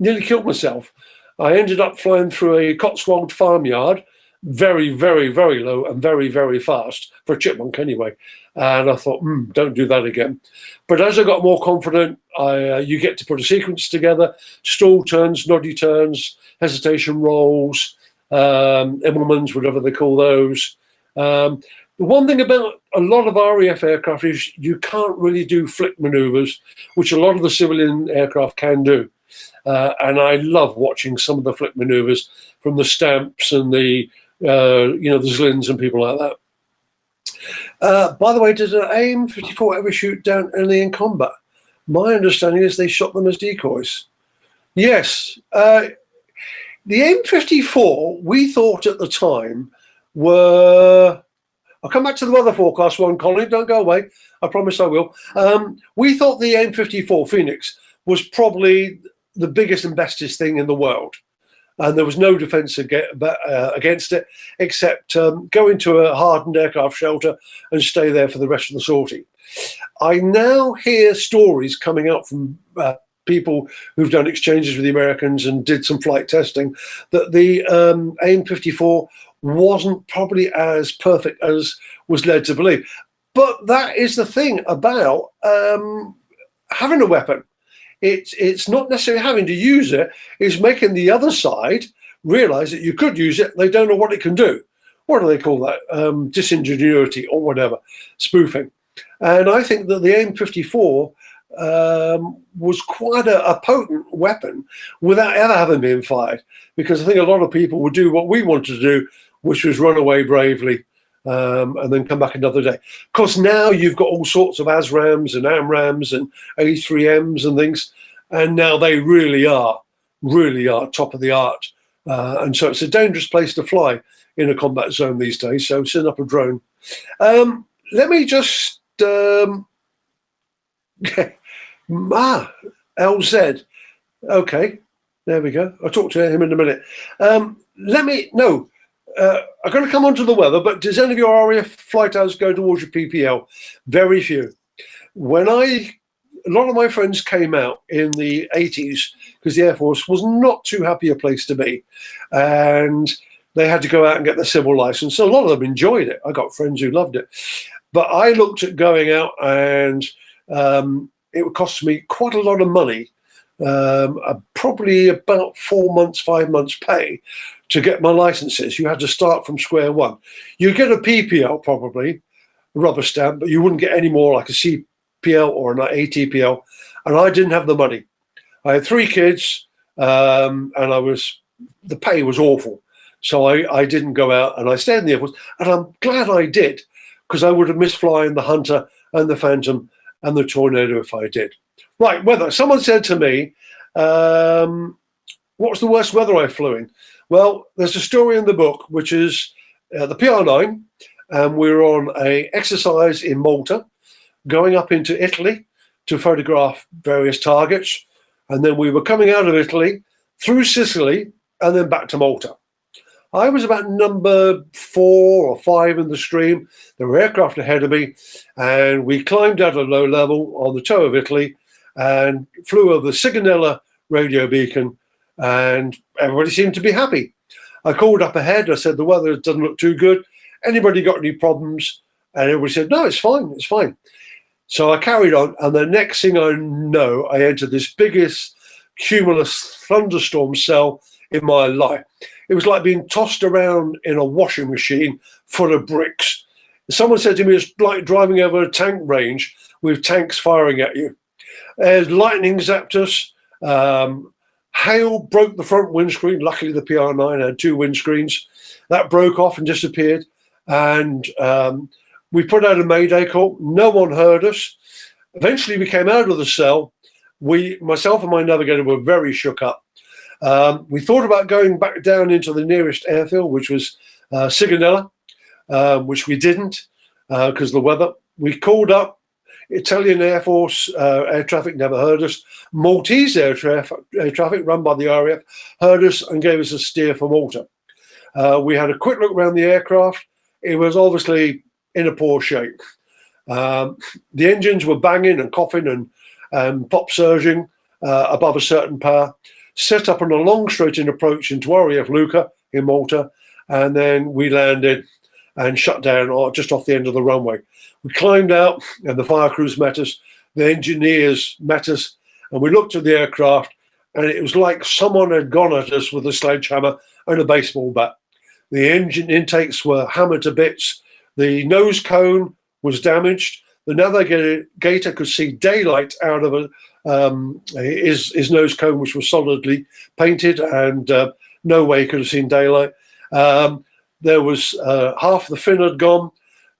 nearly killed myself. I ended up flying through a Cotswold farmyard, very, very, very low and very, very fast, for a Chipmunk anyway. And I thought, don't do that again. But as I got more confident, you get to put a sequence together: stall turns, noddy turns, hesitation rolls, Immelmans, whatever they call those. The one thing about a lot of RAF aircraft is you can't really do flick maneuvers, which a lot of the civilian aircraft can do. And I love watching some of the flick maneuvers from the Stamps and the Zlins and people like that. By the way, did an AIM-54 ever shoot down any in combat? My understanding is they shot them as decoys. Yes. The AIM-54, we thought at the time, were... I'll come back to the weather forecast one, Colin. Don't go away. I promise I will. We thought the AIM-54 Phoenix was probably the biggest and bestest thing in the world. And there was no defence against it, except go into a hardened aircraft shelter and stay there for the rest of the sortie. I now hear stories coming out from people who've done exchanges with the Americans and did some flight testing that the AIM-54 wasn't probably as perfect as was led to believe. But that is the thing about having a weapon. It's not necessarily having to use it, it's making the other side realize that you could use it. They don't know what it can do. What do they call that? Disingenuity or whatever, spoofing. And I think that the AIM-54 was quite a potent weapon without ever having been fired, because I think a lot of people would do what we wanted to do, which was run away bravely and then come back another day. Of course, now you've got all sorts of ASRAMs and AMRAMs and A3Ms and things, and now they really are top of the art. And so it's a dangerous place to fly in a combat zone these days, so send up a drone. Let me just... LZ. Okay, there we go. I'll talk to him in a minute. I'm going to come on to the weather, but does any of your RAF flight hours go towards your PPL? Very few. A lot of my friends came out in the 80s because the Air Force was not too happy a place to be. And they had to go out and get their civil license. So a lot of them enjoyed it. I got friends who loved it. But I looked at going out, and it would cost me quite a lot of money, probably about 4 months, 5 months pay to get my licenses. You had to start from square one. You get a PPL probably, a rubber stamp, but you wouldn't get any more like a CPL or an ATPL. And I didn't have the money. I had 3 kids, and the pay was awful. So I didn't go out, and I stayed in the Air Force. And I'm glad I did, because I would have missed flying the Hunter and the Phantom and the Tornado if I did. Right, weather. Someone said to me, what was the worst weather I flew in? Well, there's a story in the book, which is the PR9, and we're on an exercise in Malta, going up into Italy to photograph various targets. And then we were coming out of Italy, through Sicily, and then back to Malta. I was about number 4 or 5 in the stream. There were aircraft ahead of me, and we climbed out at low level on the toe of Italy and flew over the Sigonella radio beacon, and everybody seemed to be happy. I called up ahead. I said, the weather doesn't look too good. Anybody got any problems? And everybody said, no, it's fine, it's fine. So I carried on, and the next thing I know, I entered this biggest cumulus thunderstorm cell in my life. It was like being tossed around in a washing machine full of bricks. Someone said to me, it's like driving over a tank range with tanks firing at you. Lightning zapped us, Hail broke the front windscreen. Luckily, the PR9 had 2 windscreens. That broke off and disappeared. And we put out a mayday call. No one heard us. Eventually, we came out of the cell. Myself and my navigator were very shook up. We thought about going back down into the nearest airfield, which was Sigonella, which we didn't because of the weather. We called up. Italian Air Force air traffic never heard us. Maltese air traffic run by the RAF heard us and gave us a steer for Malta. We had a quick look around the aircraft. It was obviously in a poor shape. The engines were banging and coughing and pop surging above a certain power. Set up on a long straight-in approach into RAF Lucca in Malta, and then we landed and shut down just off the end of the runway. We climbed out, and the fire crews met us, the engineers met us, and we looked at the aircraft, and it was like someone had gone at us with a sledgehammer and a baseball bat. The engine intakes were hammered to bits. The nose cone was damaged. The navigator could see daylight out of his nose cone, which was solidly painted, and no way he could have seen daylight. There was half the fin had gone.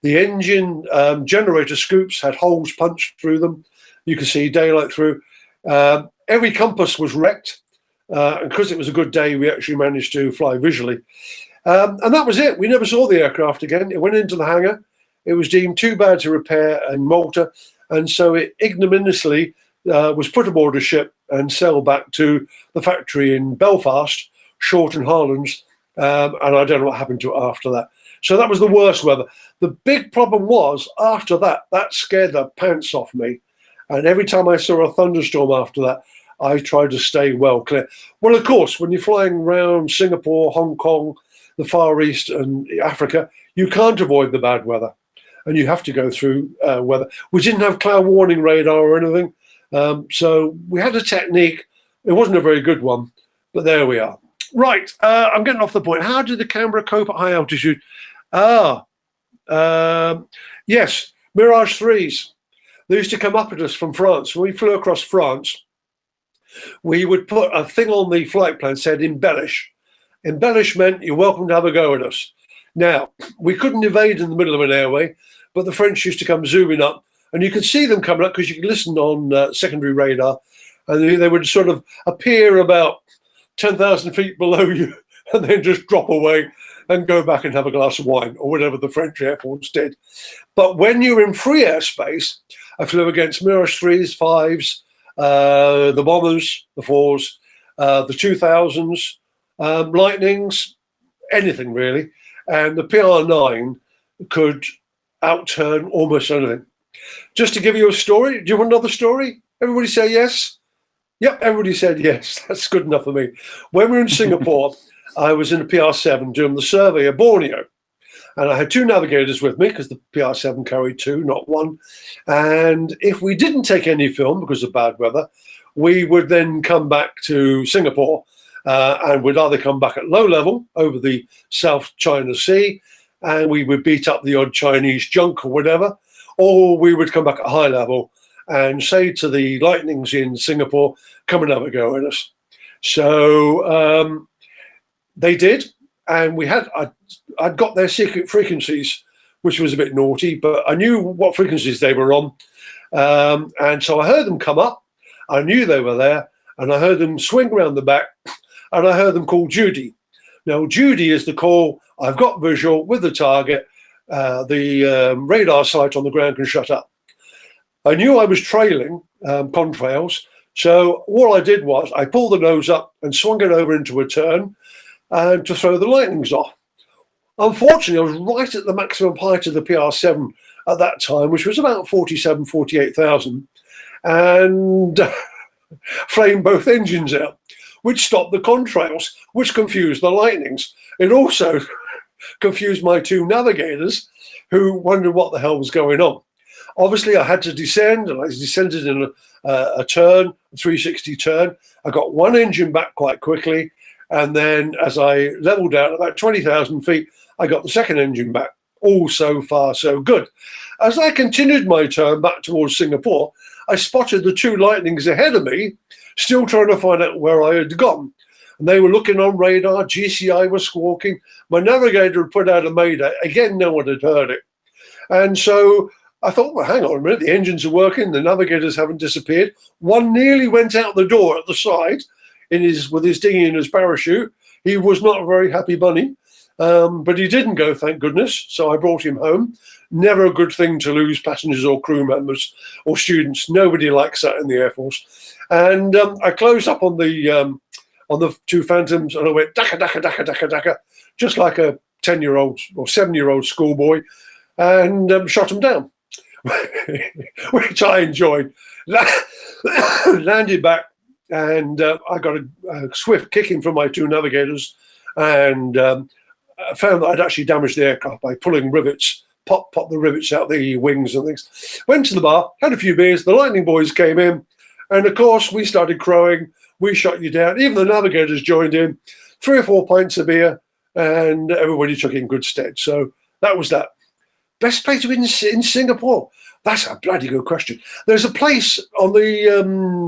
The engine generator scoops had holes punched through them. You could see daylight through. Every compass was wrecked. And because it was a good day, we actually managed to fly visually. And that was it. We never saw the aircraft again. It went into the hangar. It was deemed too bad to repair in Malta. And so it ignominiously was put aboard a ship and sailed back to the factory in Belfast, Shorten Harlands. And I don't know what happened to it after that. So that was the worst weather. The big problem was, after that scared the pants off me. And every time I saw a thunderstorm after that, I tried to stay well clear. Well, of course, when you're flying around Singapore, Hong Kong, the Far East and Africa, you can't avoid the bad weather. And you have to go through weather. We didn't have cloud warning radar or anything. So we had a technique. It wasn't a very good one, but there we are. Right, I'm getting off the point. How did the Canberra cope at high altitude? Yes, Mirage 3s. They used to come up at us from France. When we flew across France, we would put a thing on the flight plan that said embellish. Embellish meant you're welcome to have a go at us. Now, we couldn't evade in the middle of an airway, but the French used to come zooming up, and you could see them coming up because you could listen on secondary radar, and they would sort of appear about 10,000 feet below you and then just drop away and go back and have a glass of wine or whatever the French Air Force did. But when you're in free airspace, I flew against Mirage 3s, 5s, the bombers, the 4s, the 2000s, Lightnings, anything really. And the PR9 could outturn almost anything. Just to give you a story, do you want another story? Everybody say yes? Yep, everybody said yes. That's good enough for me. When we were in Singapore, I was in a PR7 doing the survey of Borneo. And I had 2 navigators with me because the PR7 carried 2, not 1. And if we didn't take any film because of bad weather, we would then come back to Singapore and would either come back at low level over the South China Sea and we would beat up the odd Chinese junk or whatever, or we would come back at high level and say to the Lightnings in Singapore, come and have a go at us. So they did. And I'd got their secret frequencies, which was a bit naughty, but I knew what frequencies they were on. And so I heard them come up. I knew they were there. And I heard them swing around the back. And I heard them call Judy. Now, Judy is the call. I've got visual with the target. The radar sight on the ground can shut up. I knew I was trailing contrails. So all I did was I pulled the nose up and swung it over into a turn and to throw the Lightnings off. Unfortunately, I was right at the maximum height of the PR7 at that time, which was about 48,000, and flamed both engines out, which stopped the contrails, which confused the Lightnings. It also confused my 2 navigators, who wondered what the hell was going on. Obviously, I had to descend, and I descended in a turn, a 360 turn. I got 1 engine back quite quickly. And then as I leveled out about 20,000 feet, I got the 2nd engine back. All so far, so good. As I continued my turn back towards Singapore, I spotted the two Lightnings ahead of me, still trying to find out where I had gone. And they were looking on radar, GCI was squawking, my navigator had put out a mayday, again no one had heard it. And so I thought, well, hang on a minute, the engines are working, the navigators haven't disappeared. One nearly went out the door at the side with his dinghy and his parachute. He was not a very happy bunny, but he didn't go, thank goodness, so I brought him home. Never a good thing to lose passengers or crew members or students. Nobody likes that in the Air Force. And I closed up on the two Phantoms, and I went dakka, dakka, dakka, dakka, dakka, just like a 10-year-old or 7-year-old schoolboy, and shot them down, which I enjoyed. Landed back, and I got a swift kicking from my two navigators, and found that I'd actually damaged the aircraft by pulling rivets, pop the rivets out the wings and things. Went to the bar, had a few beers, the Lightning boys came in, and of course we started crowing, we shot you down, even the navigators joined in, 3 or 4 pints of beer, and everybody took in good stead. So that was that. Best place to be in Singapore? That's a bloody good question. There's a place on the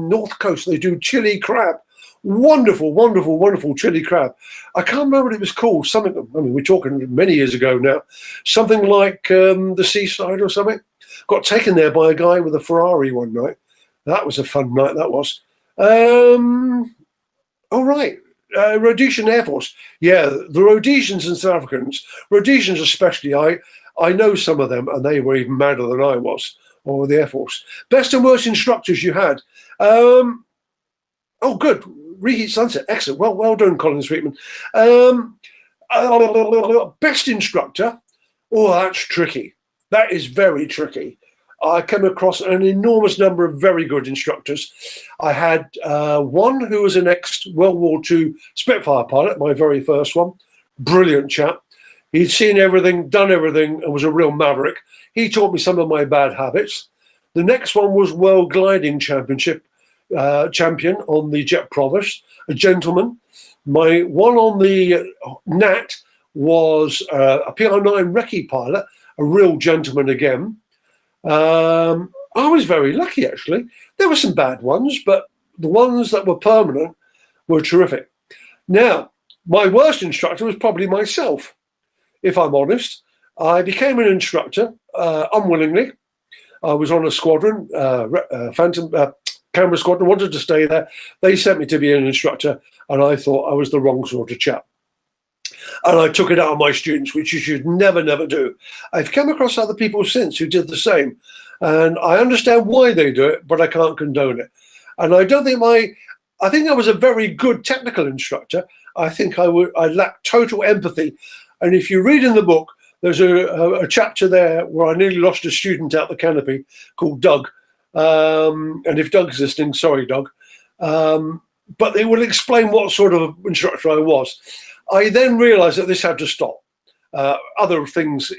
north coast, they do chili crab. Wonderful, wonderful, wonderful chili crab. I can't remember what it was called. Something, I mean, we're talking many years ago now. Something like the Seaside or something. Got taken there by a guy with a Ferrari one night. That was a fun night, that was. Oh, right. Rhodesian Air Force. Yeah, the Rhodesians and South Africans, Rhodesians especially, I know some of them, and they were even madder than I was, or the Air Force. Best and worst instructors you had? Oh, good. Reheat Sunset. Excellent. Well done, Colin Sweetman. Best instructor? Oh, that's tricky. That is very tricky. I came across an enormous number of very good instructors. I had one who was an ex-World War II Spitfire pilot, my very first one. Brilliant chap. He'd seen everything, done everything, and was a real maverick. He taught me some of my bad habits. The next one was World Gliding Championship champion on the Jet Provost, a gentleman. My one on the Nat was a PR9 recce pilot, a real gentleman again. I was very lucky, actually. There were some bad ones, but the ones that were permanent were terrific. Now, my worst instructor was probably myself, if I'm honest. I became an instructor unwillingly. I was on a squadron, Phantom Canberra squadron, wanted to stay there. They sent me to be an instructor, and I thought I was the wrong sort of chap. And I took it out on my students, which you should never, never do. I've come across other people since who did the same. And I understand why they do it, but I can't condone it. And I don't think I think I was a very good technical instructor. I think I lacked total empathy. And if you read in the book, there's a chapter there where I nearly lost a student out the canopy called Doug. And if Doug's listening, sorry, Doug. But they will explain what sort of instructor I was. I then realized that this had to stop. Other things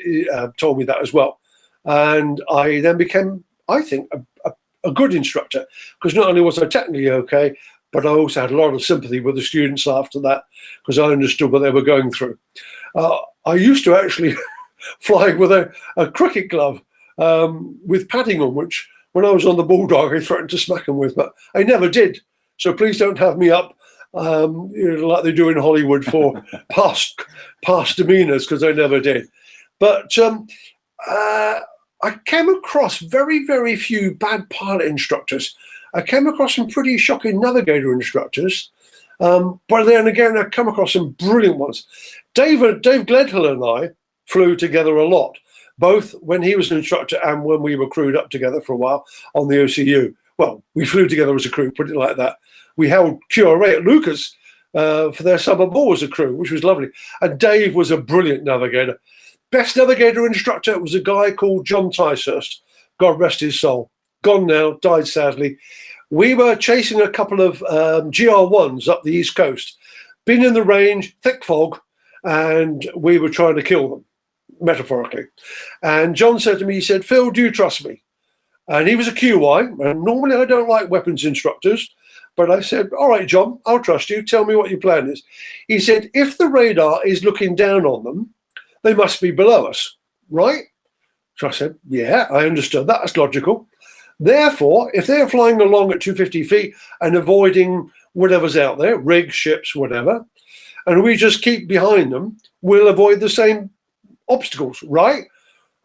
told me that as well. And I then became, I think, a good instructor, because not only was I technically okay, but I also had a lot of sympathy with the students after that, because I understood what they were going through. I used to actually fly with a cricket glove with padding on, which when I was on the Bulldog, I threatened to smack them with, but I never did. So please don't have me up like they do in Hollywood for past demeanors, because I never did. But I came across very, very few bad pilot instructors. I came across some pretty shocking navigator instructors. But then again, I come across some brilliant ones. Dave Gledhill and I flew together a lot, both when he was an instructor and when we were crewed up together for a while on the OCU. Well, we flew together as a crew, put it like that. We held QRA at Lucas for their summer ball as a crew, which was lovely. And Dave was a brilliant navigator. Best navigator instructor was a guy called John Ticehurst. God rest his soul. Gone now, died sadly. We were chasing a couple of GR1s up the East Coast. Been in the range, thick fog, and we were trying to kill them, metaphorically. And John said to me, he said, "Phil, do you trust me?" And he was a QY, and normally I don't like weapons instructors, but I said, "All right, John, I'll trust you. Tell me what your plan is." He said, "If the radar is looking down on them, they must be below us, right?" So I said, "Yeah, I understood that. That's logical." Therefore, if they're flying along at 250 feet and avoiding whatever's out there, rigs, ships, whatever, and we just keep behind them, we'll avoid the same obstacles, right?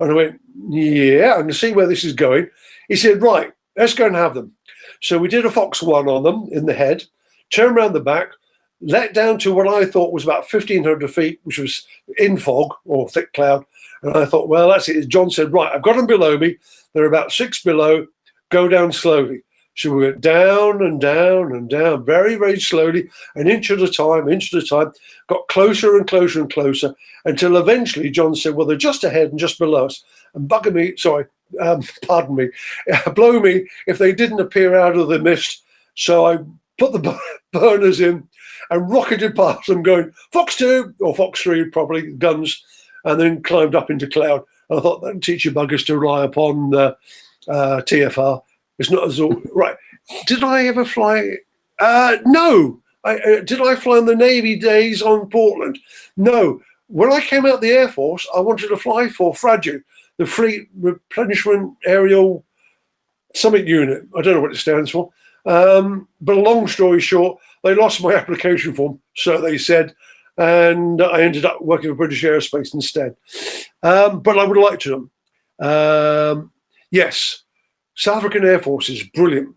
And I went, yeah, I can see where this is going. He said, right, let's go and have them. So we did a Fox 1 on them in the head, turned around the back, let down to what I thought was about 1,500 feet, which was in fog or thick cloud. And I thought, well, that's it. John said, right, I've got them below me. They're about 6 below. Go down slowly. So we went down and down and down, very, very slowly, an inch at a time, got closer and closer and closer, until eventually John said, well, they're just ahead and just below us. And pardon me, blow me if they didn't appear out of the mist. So I put the burners in and rocketed past them going, Fox 2, or Fox 3, probably, guns, and then climbed up into cloud. And I thought, that'll teach you buggers to rely upon TFR. It's not as all right. Did I ever fly? No. Did I fly in the Navy days on Portland? No. When I came out of the Air Force, I wanted to fly for FRAGU, the Fleet Replenishment Aerial Summit Unit. I don't know what it stands for. But long story short, they lost my application form, so they said, and I ended up working for British Aerospace instead. But I would have liked to. Yes. South African Air Force is brilliant.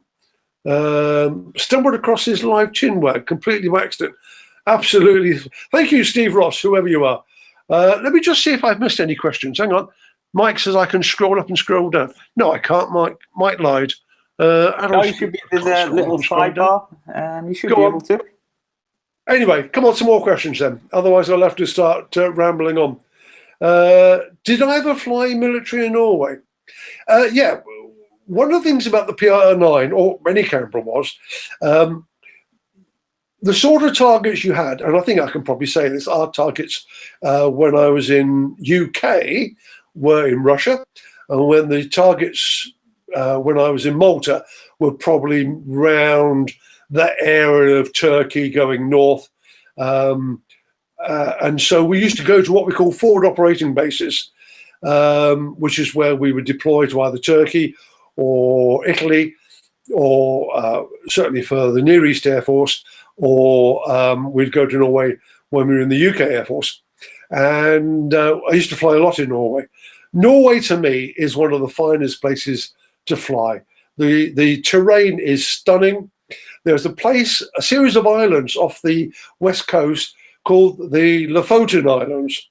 Stumbled across his live chinwag completely by accident. Absolutely. Thank you, Steve Ross, whoever you are. Let me just see if I've missed any questions. Hang on. Mike says I can scroll up and scroll down. No, I can't, Mike. Mike lied. No, you should be, there's a little sidebar. You should be able to. Anyway, come on, some more questions then. Otherwise, I'll have to start rambling on. Did I ever fly military in Norway? Yeah. One of the things about the PR9, or any camera, was the sort of targets you had, and I think I can probably say this, our targets when I was in UK were in Russia, and when the targets when I was in Malta were probably round that area of Turkey going north. And so we used to go to what we call forward operating bases, which is where we would deploy to either Turkey or Italy, or certainly for the Near East Air Force, or we'd go to Norway when we were in the UK Air Force. And I used to fly a lot in Norway. Norway, to me, is one of the finest places to fly. The terrain is stunning. There's a series of islands off the west coast called the Lofoten Islands.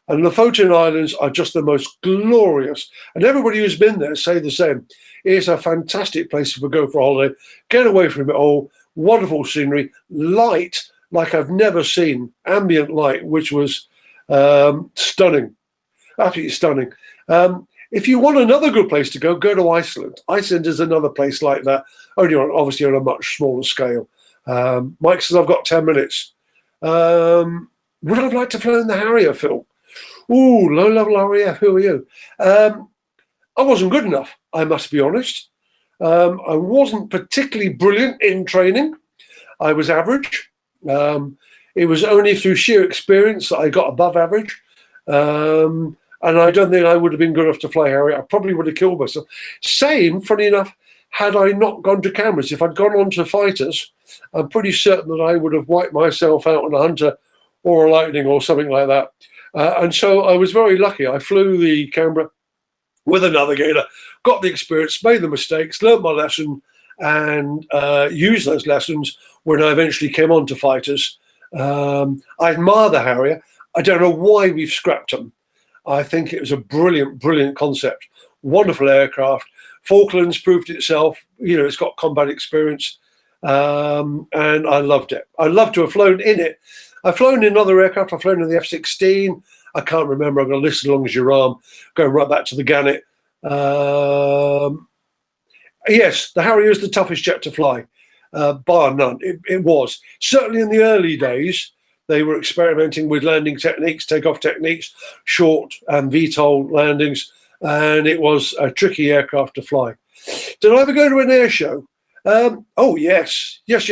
And Lofoten Islands are just the most glorious. And everybody who's been there say the same. It's a fantastic place to go for a holiday. Get away from it all. Wonderful scenery. Light like I've never seen. Ambient light, which was stunning. Absolutely stunning. If you want another good place to go to Iceland. Iceland is another place like that, only obviously on a much smaller scale. Mike says, I've got 10 minutes. Would I like to fly in the Harrier, Phil? Ooh, low-level RAF, who are you? I wasn't good enough, I must be honest. I wasn't particularly brilliant in training. I was average. It was only through sheer experience that I got above average. And I don't think I would have been good enough to fly Harrier. I probably would have killed myself. Same, funny enough, had I not gone to cameras. If I'd gone on to fighters, I'm pretty certain that I would have wiped myself out on a Hunter or a Lightning or something like that. And so I was very lucky. I flew the camera with a navigator, got the experience, made the mistakes, learned my lesson, and used those lessons when I eventually came on to fighters. I admire the Harrier. I don't know why we've scrapped them. I think it was a brilliant, brilliant concept. Wonderful aircraft. Falklands proved itself. You know, it's got combat experience. And I loved it. I'd love to have flown in it. I've flown in other aircraft. I've flown in the F-16. I can't remember. I've got a list as long as your arm, going right back to the Gannet. Yes, the Harrier is the toughest jet to fly, bar none. It was. Certainly in the early days, they were experimenting with landing techniques, takeoff techniques, short and VTOL landings, and it was a tricky aircraft to fly. Did I ever go to an air show? Oh, yes. Yes.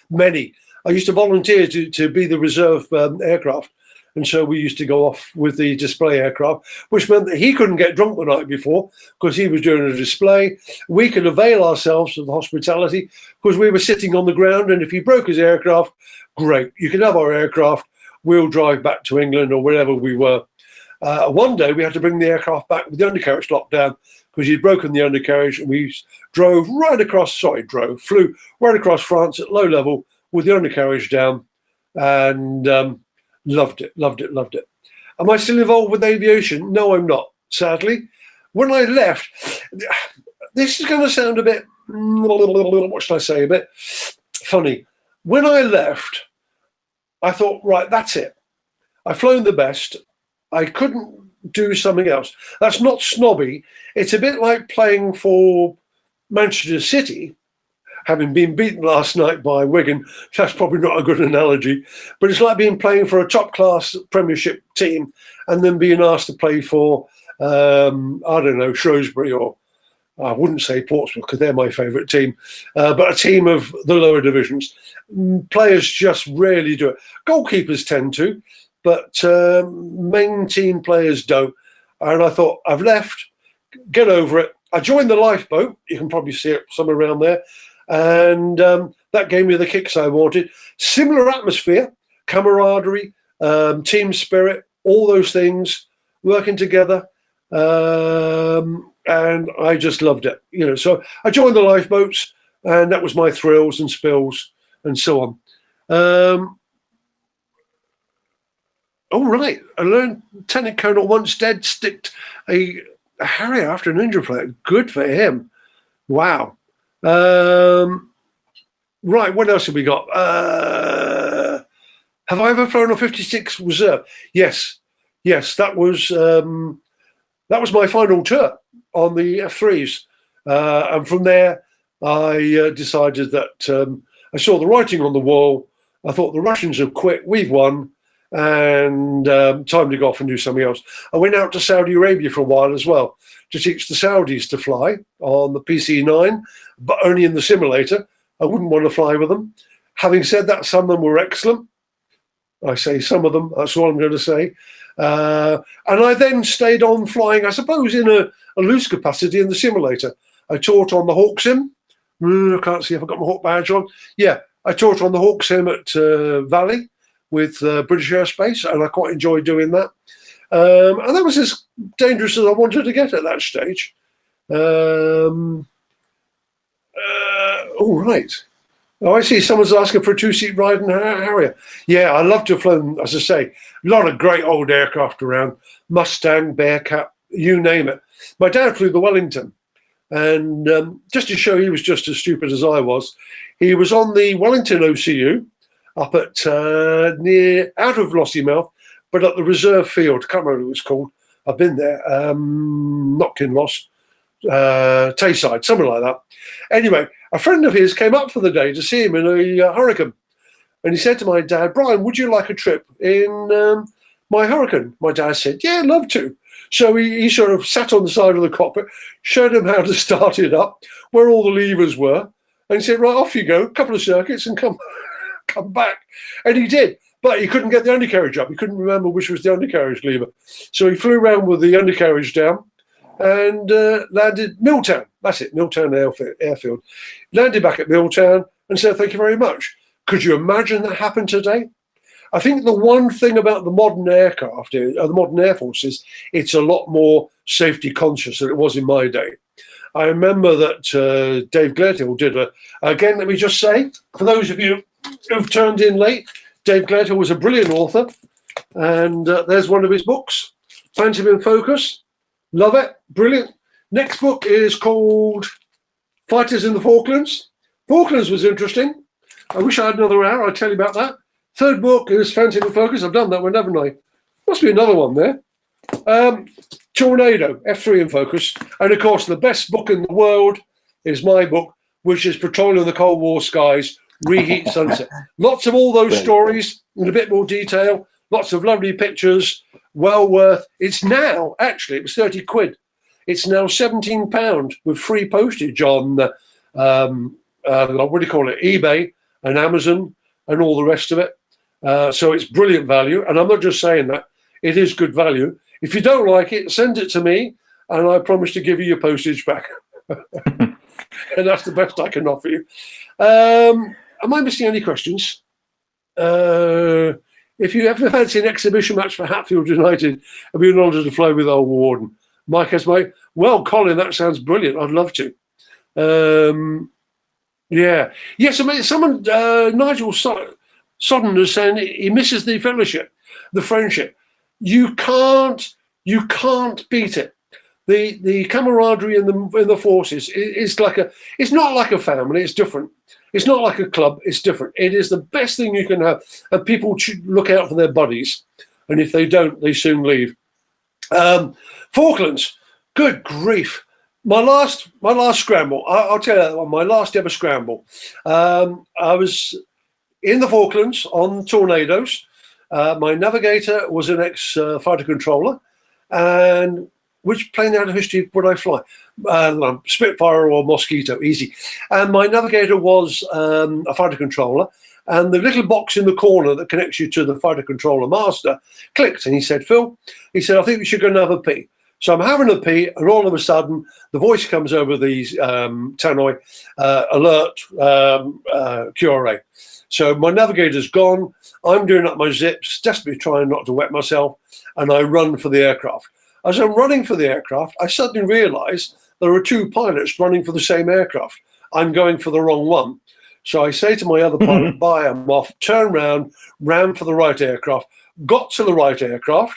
Many. I used to volunteer to be the reserve aircraft. And so we used to go off with the display aircraft, which meant that he couldn't get drunk the night before because he was doing a display. We could avail ourselves of the hospitality because we were sitting on the ground. And if he broke his aircraft, great, you can have our aircraft. We'll drive back to England or wherever we were. One day we had to bring the aircraft back with the undercarriage locked down because he'd broken the undercarriage, and we flew right across France at low level with the undercarriage down, and loved it. Am I still involved with aviation? No, I'm not, sadly. When I left, this is going to sound a bit, what should I say, a bit funny. When I left, I thought, right, that's it. I've flown the best. I couldn't do something else. That's not snobby. It's a bit like playing for Manchester City, having been beaten last night by Wigan. That's probably not a good analogy, but it's like playing for a top-class Premiership team and then being asked to play for, I don't know, Shrewsbury, or I wouldn't say Portsmouth because they're my favourite team, but a team of the lower divisions. Players just rarely do it. Goalkeepers tend to, but main team players don't. And I thought, I've left, get over it. I joined the lifeboat. You can probably see it somewhere around there. And that gave me the kicks I wanted. Similar atmosphere, camaraderie, team spirit, all those things, working together. And I just loved it. So I joined the lifeboats, and that was my thrills and spills and so on. All right. I learned Lieutenant Colonel once dead sticked a Harrier after an injury flight. Good for him. Wow. Right. What else have we got? Have I ever flown a 56 reserve? Yes. That was my final tour on the F3s. And from there, I decided that I saw the writing on the wall. I thought the Russians have quit. We've won. And time to go off and do something else. I went out to Saudi Arabia for a while as well to teach the Saudis to fly on the PC-9, but only in the simulator. I wouldn't want to fly with them. Having said that, some of them were excellent. I say some of them, that's all I'm going to say. And I then stayed on flying, I suppose, in a loose capacity in the simulator. I taught on the Hawk Sim. I can't see if I've got my Hawk badge on. Yeah, I taught on the Hawk Sim at Valley with British Airspace, and I quite enjoyed doing that. And that was as dangerous as I wanted to get at that stage. All right. Oh, I see someone's asking for a two-seat ride in Harrier. Yeah, I love to have flown, as I say, a lot of great old aircraft around, Mustang, Bearcat, you name it. My dad flew the Wellington, and just to show he was just as stupid as I was, he was on the Wellington OCU, up at out of Lossiemouth, but at the reserve field. Can't remember what it was called. I've been there. Not Kinloss, Tayside, something like that. Anyway, a friend of his came up for the day to see him in a Hurricane, and he said to my dad, "Brian, would you like a trip in my Hurricane?" My dad said, "Yeah, I'd love to." So he sort of sat on the side of the cockpit, showed him how to start it up, where all the levers were, and he said, "Right, off you go, a couple of circuits, and come back." And he did, but he couldn't get the undercarriage up. He couldn't remember which was the undercarriage lever. So he flew around with the undercarriage down and landed Milltown. That's it, Milltown Airfield. Landed back at Milltown and said, "Thank you very much." Could you imagine that happened today? I think the one thing about the modern aircraft, the modern Air Force, is it's a lot more safety conscious than it was in my day. I remember that Dave Gledhill did again, let me just say, for those of you who've turned in late, Dave Gledhill was a brilliant author, and there's one of his books, Phantom in Focus. Love it, brilliant. Next book is called Fighters in the Falklands. Falklands was interesting. I wish I had another hour, I'd tell you about that. Third book is Phantom in Focus. I've done that one, haven't I? Must be another one there. Tornado, F3 in Focus. And of course, the best book in the world is my book, which is Patrolling the Cold War Skies, Reheat Sunset. Lots of all those stories in a bit more detail. Lots of lovely pictures. Well worth. It's now, actually, it was 30 quid. It's now £17 with free postage on, what do you call it, eBay and Amazon and all the rest of it. So it's brilliant value. And I'm not just saying that. It is good value. If you don't like it, send it to me, and I promise to give you your postage back. And that's the best I can offer you. Am I missing any questions? If you ever fancy an exhibition match for Hatfield United, I'd be an honour to flow with old Warden. Mike has my, well, Colin, that sounds brilliant. I'd love to. Yeah. Yes, I mean, someone, Nigel Sodden is saying he misses the fellowship, the friendship. You can't beat it. The camaraderie in the forces is like it's not like a family. It's different. It's not like a club. It's different. It is the best thing you can have, and people should look out for their buddies. And if they don't, they soon leave. Falklands, good grief! My last scramble. I'll tell you that one. My last ever scramble. I was in the Falklands on tornadoes. My navigator was an ex-fighter controller, and which plane out of history would I fly? Spitfire or Mosquito, easy. And my navigator was a fighter controller, and the little box in the corner that connects you to the fighter controller master clicked, and he said, Phil, he said, I think we should go and have a pee. So I'm having a pee, and all of a sudden, the voice comes over the tannoy, alert, QRA. So my navigator's gone. I'm doing up my zips, desperately trying not to wet myself, and I run for the aircraft. As I'm running for the aircraft, I suddenly realised there are two pilots running for the same aircraft. I'm going for the wrong one. So I say to my other pilot, bye, I'm off, turn round, ran for the right aircraft, got to the right aircraft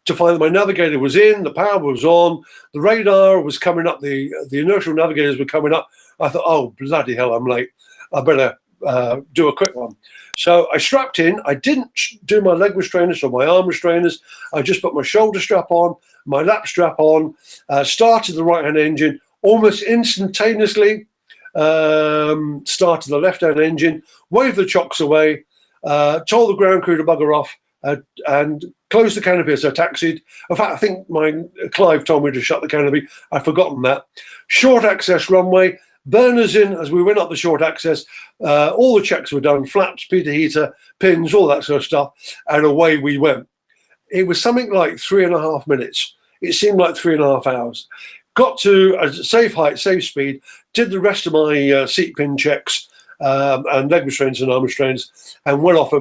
to find that my navigator was in, the power was on, the radar was coming up, the inertial navigators were coming up. I thought, oh, bloody hell, I'm late. I better do a quick one. So I strapped in. I didn't do my leg restrainers or my arm restrainers. I just put my shoulder strap on, my lap strap on, started the right-hand engine, almost instantaneously started the left-hand engine, waved the chocks away, told the ground crew to bugger off, and closed the canopy as I taxied. In fact, I think Clive told me to shut the canopy. I've forgotten that. Short access runway, burners in as we went up the short access. All the checks were done, flaps, Peter heater, pins, all that sort of stuff, and away we went. It was something like 3.5 minutes. It seemed like 3.5 hours. Got to a safe height, safe speed, did the rest of my seat pin checks and leg restraints and arm restraints, and went off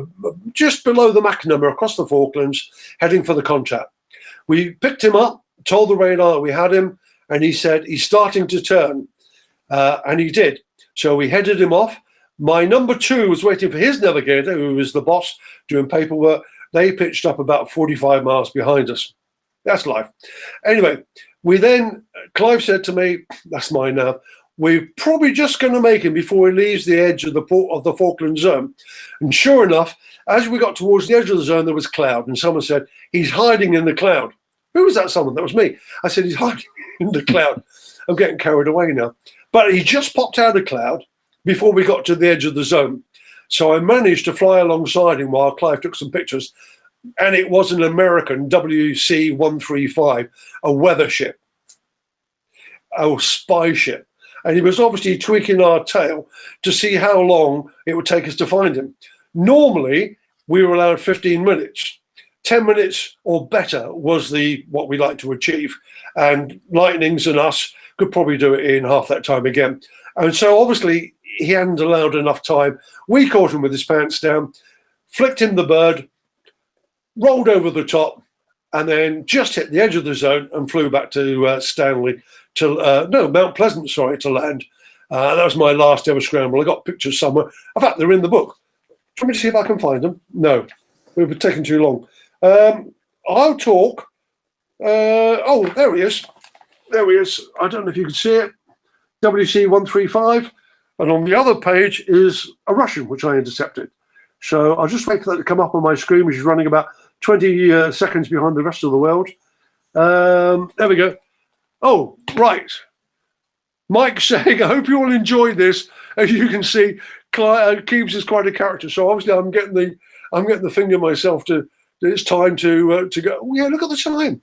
just below the Mach number across the Falklands, heading for the contact. We picked him up, told the radar we had him, and he said he's starting to turn. And he did. So we headed him off. My number two was waiting for his navigator, who was the boss doing paperwork. They pitched up about 45 miles behind us. That's life. Anyway, Clive said to me, that's my nav, we're probably just going to make him before he leaves the edge of the Falkland zone. And sure enough, as we got towards the edge of the zone, there was cloud. And someone said, he's hiding in the cloud. Who was that someone? That was me. I said, he's hiding in the cloud. I'm getting carried away now. But he just popped out of the cloud before we got to the edge of the zone. So I managed to fly alongside him while Clive took some pictures. And it was an American WC-135, a weather ship, a spy ship. And he was obviously tweaking our tail to see how long it would take us to find him. Normally, we were allowed 15 minutes. 10 minutes or better was what we like to achieve. And Lightnings and us could probably do it in half that time again. And so obviously he hadn't allowed enough time. We caught him with his pants down, flicked him the bird, rolled over the top, and then just hit the edge of the zone and flew back to Mount Pleasant, to land. That was my last ever scramble. I got pictures somewhere. In fact, they're in the book. Do you want me to see if I can find them? No, it would be taking too long. I'll talk. Oh, there he is. There he is. I don't know if you can see it. WC-135. And on the other page is a Russian, which I intercepted. So I'll just wait for that to come up on my screen, which is running about 20 seconds behind the rest of the world. There we go. Oh, right. Mike saying, I hope you all enjoyed this. As you can see, Keebles is quite a character. So obviously I'm getting the finger myself to it's time to go. Oh, yeah, look at the time.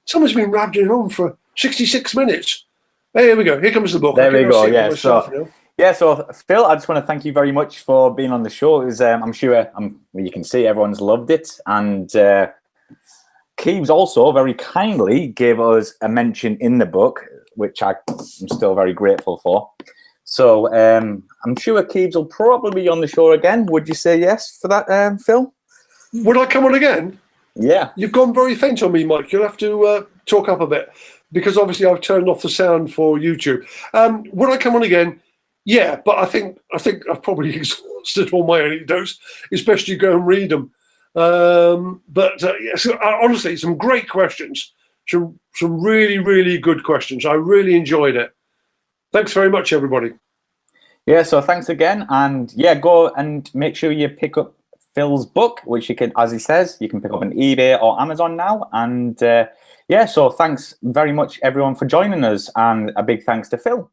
Someone's been rabbiting on for 66 minutes. There we go. Here comes the book. There we go. Yeah. So Yeah, so Phil, I just want to thank you very much for being on the show. It was, I'm sure you can see everyone's loved it. And Keebles also very kindly gave us a mention in the book, which I'm still very grateful for. So I'm sure Keebles will probably be on the show again. Would you say yes for that, Phil? Would I come on again? Yeah. You've gone very faint on me, Mike. You'll have to talk up a bit, because obviously I've turned off the sound for YouTube. Would I come on again? Yeah, but I think I've probably exhausted all my anecdotes. It's best you go and read them. Yes, honestly, some great questions. Some really, really good questions. I really enjoyed it. Thanks very much, everybody. Yeah, so thanks again. And yeah, go and make sure you pick up Phil's book, which you can, as he says, you can pick up on eBay or Amazon now. And yeah, so thanks very much, everyone, for joining us. And a big thanks to Phil.